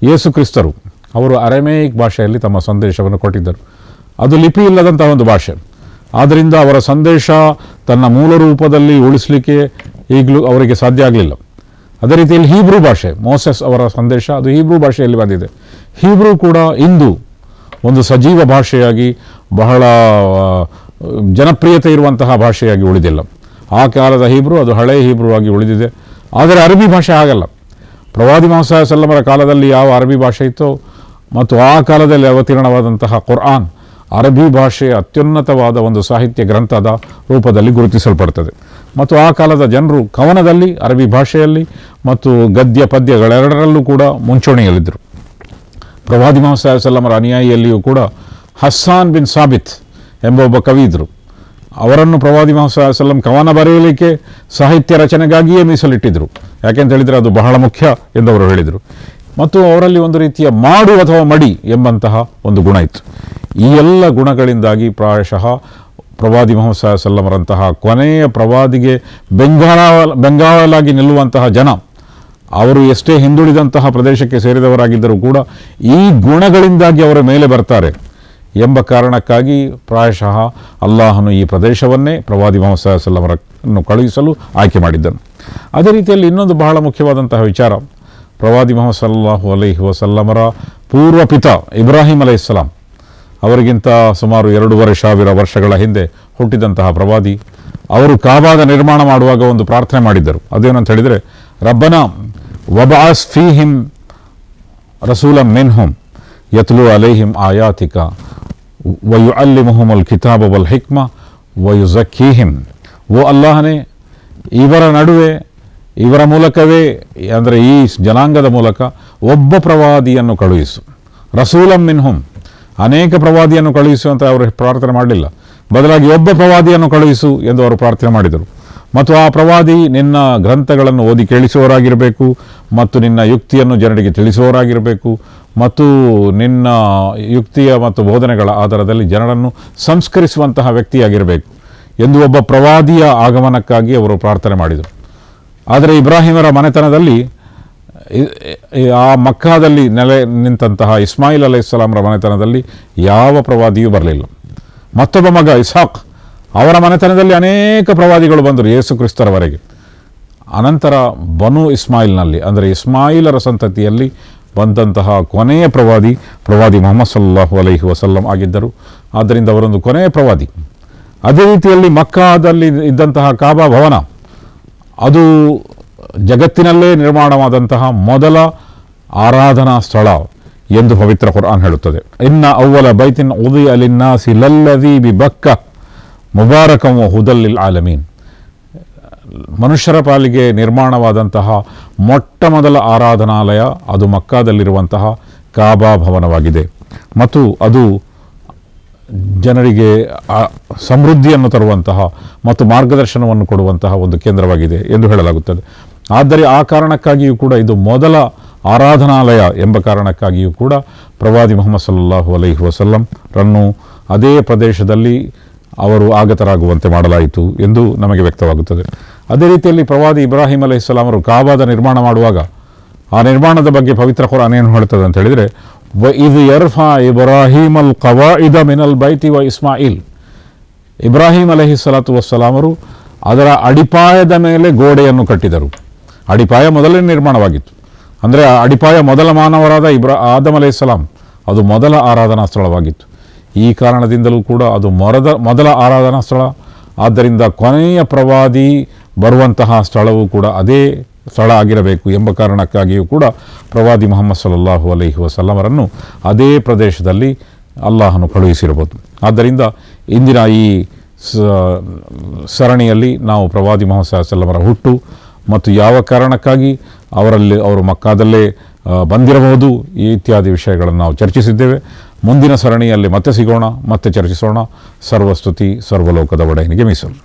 ಯೇಸು ಕ್ರಿಸ್ತರು ಅವರು ಅರಮೇಯಿಕ್ ಭಾಷೆಯಲ್ಲಿ ತಮ್ಮ ಸಂದೇಶವನ್ನು ಕೊಟ್ಟಿದ್ದರು. ಅದು ಲಿಪಿ ಇಲ್ಲದಂತಹ ಒಂದು ಭಾಷೆ. ಆದ್ದರಿಂದ ಅವರ ಸಂದೇಶ ತನ್ನ ಮೂಲ ರೂಪದಲ್ಲಿ ಉಳಿಸಲಿಕ್ಕೆ ಈಗಲೂ ಅವರಿಗೆ ಸಾಧ್ಯ ಆಗಲಿಲ್ಲ. ಅದೇ ರೀತಿಯಲ್ಲಿ ಹೀಬ್ರೂ ಭಾಷೆ, ಮೋಸೆಸ್ ಅವರ ಸಂದೇಶ ಅದು ಹೀಬ್ರೂ ಭಾಷೆಯಲ್ಲಿ ಬಂದಿದೆ. ಹೀಬ್ರೂ ಕೂಡ ಇಂದು ಒಂದು ಸಜೀವ ಭಾಷೆಯಾಗಿ ಬಹಳ ಜನಪ್ರಿಯತೆ ಇರುವಂತಹ ಭಾಷೆಯಾಗಿ ಉಳಿದಿಲ್ಲ. ಆ ಕಾಲದ ಹೀಬ್ರೂ ಅದು ಹಳೆಯ ಹೀಬ್ರೂ ಆಗಿ ಉಳಿದಿದೆ. ಆದರೆ ಅರಬಿ ಭಾಷೆ ಆಗಲ್ಲ. ಪ್ರವಾದಿ ಮುಹಮ್ಮದ್ ಸಲ್ಲಲ್ಲಾಹು ಅಲೈಹಿ ವಸಲ್ಲಮರ ಕಾಲದಲ್ಲಿ ಯಾವ ಅರಬಿ ಭಾಷೆ ಇತ್ತೋ ಮತ್ತು ಆ ಕಾಲದಲ್ಲಿ ಅವತೀರ್ಣವಾದಂತಹ ಕುರ್ಆನ್ ಅರಬಿ ಭಾಷೆಯ ಅತ್ಯುನ್ನತವಾದ ಒಂದು ಸಾಹಿತ್ಯ ಗ್ರಂಥದ ರೂಪದಲ್ಲಿ ಗುರುತಿಸಲ್ಪಡ್ತದೆ. ಮತ್ತು ಆ ಕಾಲದ ಜನರು ಕವನದಲ್ಲಿ ಅರಬಿ ಭಾಷೆಯಲ್ಲಿ ಮತ್ತು ಗದ್ಯ ಪದ್ಯಗಳೆರಡರಲ್ಲೂ ಕೂಡ ಮುಂಚೂಣಿಯಲ್ಲಿದ್ದರು. ಪ್ರವಾದಿ ಮುಹಮ್ಮದ್ ಸಲ್ಲಲ್ಲಾಹು ಅಲೈಹಿ ವಸಲ್ಲಮರ ಅನುಯಾಯಿಯಲ್ಲಿಯೂ ಕೂಡ ಹಸ್ಸಾನ್ ಬಿನ್ ಸಾಬಿತ್ ಎಂಬ ಒಬ್ಬ ಕವಿ ಇದ್ದರು. ಅವರನ್ನು ಪ್ರವಾದಿ ಮುಹಮ್ಮದ್ ಸಲ್ಲಲ್ಲಾಹು ಅಲೈಹಿ ವಸಲ್ಲಂ ಕವನ ಬರೆಯಲಿಕ್ಕೆ ಸಾಹಿತ್ಯ ರಚನೆಗಾಗಿಯೇ ಮೀಸಲಿಟ್ಟಿದ್ದರು. ಯಾಕೆಂತ ಹೇಳಿದರೆ ಅದು ಬಹಳ ಮುಖ್ಯ ಎಂದವರು ಹೇಳಿದರು. ಮತ್ತು ಅವರಲ್ಲಿ ಒಂದು ರೀತಿಯ ಮಾಡು ಅಥವಾ ಮಡಿ ಎಂಬಂತಹ ಒಂದು ಗುಣ ಇತ್ತು. ಈ ಎಲ್ಲ ಗುಣಗಳಿಂದಾಗಿ ಪ್ರಾಯಶಃ ಪ್ರವಾದಿ ಮುಹಮ್ಮದ್ ಸಲ್ಲಲ್ಲಾಹು ಅಲೈಹಿ ವಸಲ್ಲಮರಂತಹ ಕೊನೆಯ ಪ್ರವಾದಿಗೆ ಬೆಂಗಾವಲಾಗಿ ನಿಲ್ಲುವಂತಹ ಜನ, ಅವರು ಎಷ್ಟೇ ಹಿಂದುಳಿದಂತಹ ಪ್ರದೇಶಕ್ಕೆ ಸೇರಿದವರಾಗಿದ್ದರೂ ಕೂಡ ಈ ಗುಣಗಳಿಂದಾಗಿ ಅವರ ಮೇಲೆ ಬರ್ತಾರೆ ಎಂಬ ಕಾರಣಕ್ಕಾಗಿ ಪ್ರಾಯಶಃ ಅಲ್ಲಾಹನು ಈ ಪ್ರದೇಶವನ್ನೇ ಪ್ರವಾದಿ ಮುಹಮ್ಮದ್ ಸಲ್ಲಲ್ಲಾಹು ಅಲೈಹಿ ವಸಲ್ಲಮರನ್ನು ಕಳುಹಿಸಲು ಆಯ್ಕೆ ಮಾಡಿದ್ದನು. ಅದೇ ರೀತಿಯಲ್ಲಿ ಇನ್ನೊಂದು ಬಹಳ ಮುಖ್ಯವಾದಂತಹ ವಿಚಾರ, ಪ್ರವಾದಿ ಮುಹಮ್ಮದ್ ಸಲ್ಲಲ್ಲಾಹು ಅಲೈಹಿ ವಸಲ್ಲಮರ ಪೂರ್ವ ಪಿತ ಇಬ್ರಾಹಿಂ ಅಲೈಹಿಸ್ಸಲಾಂ ಅವರಿಗಿಂತ ಸುಮಾರು 2,500 ವರ್ಷಗಳ ಹಿಂದೆ ಹುಟ್ಟಿದಂತಹ ಪ್ರವಾದಿ, ಅವರು ಕಾಬಾದ ನಿರ್ಮಾಣ ಮಾಡುವಾಗ ಒಂದು ಪ್ರಾರ್ಥನೆ ಮಾಡಿದ್ದರು. ಅದೇನಂತ ಹೇಳಿದರೆ, ರಬ್ಬನ ವಬಅಸ್ ಫೀಹಿಮ್ ರಸೂಲಂ ಮಿನ್ಹುಮ್ ಯತ್ಲು ಅಲೈಹಿಮ್ ಆಯಾತಿಕ ವಯುಅಲ್ಲಿಮುಹುಮುಲ್ ಕಿತಾಬ ವಲ್ ಹಿಕ್ಮ ವಯುಜಕ್ಕೀಹಿಮ್. ಓ ಅಲ್ಲಾಹನೇ, ಇವರ ನಡುವೆ ಇವರ ಮೂಲಕವೇ ಅಂದರೆ ಈ ಜನಾಂಗದ ಮೂಲಕ ಒಬ್ಬ ಪ್ರವಾದಿಯನ್ನು ಕಳುಹಿಸು. ರಸೂಲಂ ಮಿನ್ಹುಮ್, ಅನೇಕ ಪ್ರವಾದಿಯನ್ನು ಕಳುಹಿಸು ಅಂತ ಅವರು ಪ್ರಾರ್ಥನೆ ಮಾಡಲಿಲ್ಲ, ಬದಲಾಗಿ ಒಬ್ಬ ಪ್ರವಾದಿಯನ್ನು ಕಳುಹಿಸು ಎಂದು ಅವರು ಪ್ರಾರ್ಥನೆ ಮಾಡಿದರು. ಮತ್ತು ಆ ಪ್ರವಾದಿ ನಿನ್ನ ಗ್ರಂಥಗಳನ್ನು ಓದಿ ಕೇಳಿಸುವವರಾಗಿರಬೇಕು ಮತ್ತು ನಿನ್ನ ಯುಕ್ತಿಯನ್ನು ಜನರಿಗೆ ತಿಳಿಸುವವರಾಗಿರಬೇಕು ಮತ್ತು ನಿನ್ನ ಯುಕ್ತಿಯ ಮತ್ತು ಬೋಧನೆಗಳ ಆಧಾರದಲ್ಲಿ ಜನರನ್ನು ಸಂಸ್ಕರಿಸುವಂತಹ ವ್ಯಕ್ತಿಯಾಗಿರಬೇಕು ಎಂದು ಒಬ್ಬ ಪ್ರವಾದಿಯ ಆಗಮನಕ್ಕಾಗಿ ಅವರು ಪ್ರಾರ್ಥನೆ ಮಾಡಿದರು. ಆದರೆ ಇಬ್ರಾಹಿಮರ ಮನೆತನದಲ್ಲಿ, ಆ ಮಕ್ಕಾದಲ್ಲಿ ನೆಲೆ ನಿಂತಹ ಇಸ್ಮಾಯಿಲ್ ಅಲೈಹಿಸ್ಸಲಾಮರ ಮನೆತನದಲ್ಲಿ ಯಾವ ಪ್ರವಾದಿಯೂ ಬರಲಿಲ್ಲ. ಮತ್ತೊಬ್ಬ ಮಗ ಇಸ್ಹಾಕ್, ಅವರ ಮನೆತನದಲ್ಲಿ ಅನೇಕ ಪ್ರವಾದಿಗಳು ಬಂದರು ಯೇಸು ಕ್ರಿಸ್ತರವರೆಗೆ. ಅನಂತರ ಬನು ಇಸ್ಮಾಯಿಲ್ನಲ್ಲಿ ಅಂದರೆ ಇಸ್ಮಾಯಿಲರ ಸಂತತಿಯಲ್ಲಿ ಬಂದಂತಹ ಕೊನೆಯ ಪ್ರವಾದಿ ಮುಹಮ್ಮದ್ ಸಲ್ಲಲ್ಲಾಹು ಅಲೈಹಿ ವಸಲ್ಲಂ ಆಗಿದ್ದರು. ಆದ್ದರಿಂದ ಅವರೊಂದು ಕೊನೆಯ ಪ್ರವಾದಿ. ಅದೇ ರೀತಿಯಲ್ಲಿ ಮಕ್ಕಾದಲ್ಲಿ ಇದ್ದಂತಹ ಕಾಬಾ ಭವನ, ಅದು ಜಗತ್ತಿನಲ್ಲೇ ನಿರ್ಮಾಣವಾದಂತಹ ಮೊದಲ ಆರಾಧನಾ ಸ್ಥಳ ಎಂದು ಪವಿತ್ರ ಕುರ್ಆನ್ ಹೇಳುತ್ತದೆ. ಇನ್ನ ಅವ್ವಲ ಬೈತಿನ್ ಉದಿಯ ಲಿನ್ನಾಸಿ ಲಲ್ಲದಿ ಬಿಬಕ್ಕ ಮುಬಾರಕಂ ವ ಹುದಲ್ ಲಿಲ್ ಆಲಮೀನ್. ಮನುಷ್ಯರ ಪಾಲಿಗೆ ನಿರ್ಮಾಣವಾದಂತಹ ಮೊಟ್ಟ ಮೊದಲ ಆರಾಧನಾಲಯ ಅದು ಮಕ್ಕಾದಲ್ಲಿರುವಂತಹ ಕಾಬಾ ಭವನವಾಗಿದೆ ಮತ್ತು ಅದು ಜನರಿಗೆ ಸಮೃದ್ಧಿಯನ್ನು ತರುವಂತಹ ಮತ್ತು ಮಾರ್ಗದರ್ಶನವನ್ನು ಕೊಡುವಂತಹ ಒಂದು ಕೇಂದ್ರವಾಗಿದೆ ಎಂದು ಹೇಳಲಾಗುತ್ತದೆ. ಆದರೆ ಆ ಕಾರಣಕ್ಕಾಗಿಯೂ ಕೂಡ ಇದು ಮೊದಲ ಆರಾಧನಾಲಯ ಎಂಬ ಕಾರಣಕ್ಕಾಗಿಯೂ ಕೂಡ ಪ್ರವಾದಿ ಮುಹಮ್ಮದ್ ಸಲ್ಲಲ್ಲಾಹು ಅಲೈಹಿ ವಸಲ್ಲಂ ರನ್ನು ಅದೇ ಪ್ರದೇಶದಲ್ಲಿ ಅವರು ಆಗತರಾಗುವಂತೆ ಮಾಡಲಾಯಿತು ಎಂದು ನಮಗೆ ವ್ಯಕ್ತವಾಗುತ್ತದೆ. ಅದೇ ರೀತಿಯಲ್ಲಿ ಪ್ರವಾದಿ ಇಬ್ರಾಹಿಂ ಅಲೈಹಿಸ್ಸಲಾಮರು ಕಾಬಾದ ನಿರ್ಮಾಣ ಮಾಡುವಾಗ ಆ ನಿರ್ಮಾಣದ ಬಗ್ಗೆ ಪವಿತ್ರ ಕುರ್ಆನ್ ಏನು ಹೇಳ್ತದೆ ಅಂತ ಹೇಳಿದರೆ, ವಇದ್ ಯರ್ಫಾ ಇಬ್ರಾಹಿಮ್ ಅಲ್ ಕವಾಯಿದ ಮಿನಲ್ ಬೈತಿ ವ ಇಸ್ಮಾಯಿಲ್. ಇಬ್ರಾಹಿಂ ಅಲೈಹಿಸ್ಸಲಾತು ವಸ್ಸಲಾಮರು ಅದರ ಅಡಿಪಾಯದ ಮೇಲೆ ಗೋಡೆಯನ್ನು ಕಟ್ಟಿದರು. ಅಡಿಪಾಯ ಮೊದಲನೇ ನಿರ್ಮಾಣವಾಗಿತ್ತು. ಅಂದರೆ ಆ ಅಡಿಪಾಯ ಮೊದಲ ಮಾನವರಾದ ಆದಮ್ ಅಲೈಹಿಸ್ಸಲಾಂ, ಅದು ಮೊದಲ ಆರಾಧನಾ ಸ್ಥಳವಾಗಿತ್ತು. ಈ ಕಾರಣದಿಂದಲೂ ಕೂಡ ಅದು ಮೊದಲ ಆರಾಧನಾ ಸ್ಥಳ. ಆದ್ದರಿಂದ ಕೊನೆಯ ಪ್ರವಾದಿ ಬರುವಂತಹ ಸ್ಥಳವೂ ಕೂಡ ಅದೇ ಸ್ಥಳ ಆಗಿರಬೇಕು ಎಂಬ ಕಾರಣಕ್ಕಾಗಿಯೂ ಕೂಡ ಪ್ರವಾದಿ ಮುಹಮ್ಮದ್ ಸಲ್ಲಲ್ಲಾಹು ಅಲೈಹಿ ವಸಲ್ಲಮರನ್ನು ಅದೇ ಪ್ರದೇಶದಲ್ಲಿ ಅಲ್ಲಾಹನು ಕಳುಹಿಸಿರಬಹುದು. ಆದ್ದರಿಂದ ಇಂದಿನ ಈ ಸರಣಿಯಲ್ಲಿ ನಾವು ಪ್ರವಾದಿ ಮುಹಮ್ಮದ್ ಸಲ್ಲಲ್ಲಾಹು ಅಲೈಹಿ ವಸಲ್ಲಮರ ಹುಟ್ಟು ಮತ್ತು ಯಾವ ಕಾರಣಕ್ಕಾಗಿ ಅವರು ಮಕ್ಕಾದಲ್ಲೇ ಬಂದಿರಬಹುದು ಇತ್ಯಾದಿ ವಿಷಯಗಳನ್ನು ನಾವು ಚರ್ಚಿಸಿದ್ದೇವೆ. ಮುಂದಿನ ಸರಣಿಯಲ್ಲಿ ಮತ್ತೆ ಸಿಗೋಣ, ಮತ್ತೆ ಚರ್ಚಿಸೋಣ. ಸರ್ವಸ್ತುತಿ ಸರ್ವಲೋಕದ ಒಡೆಯನಿಗೆ ಮೀಸಲು.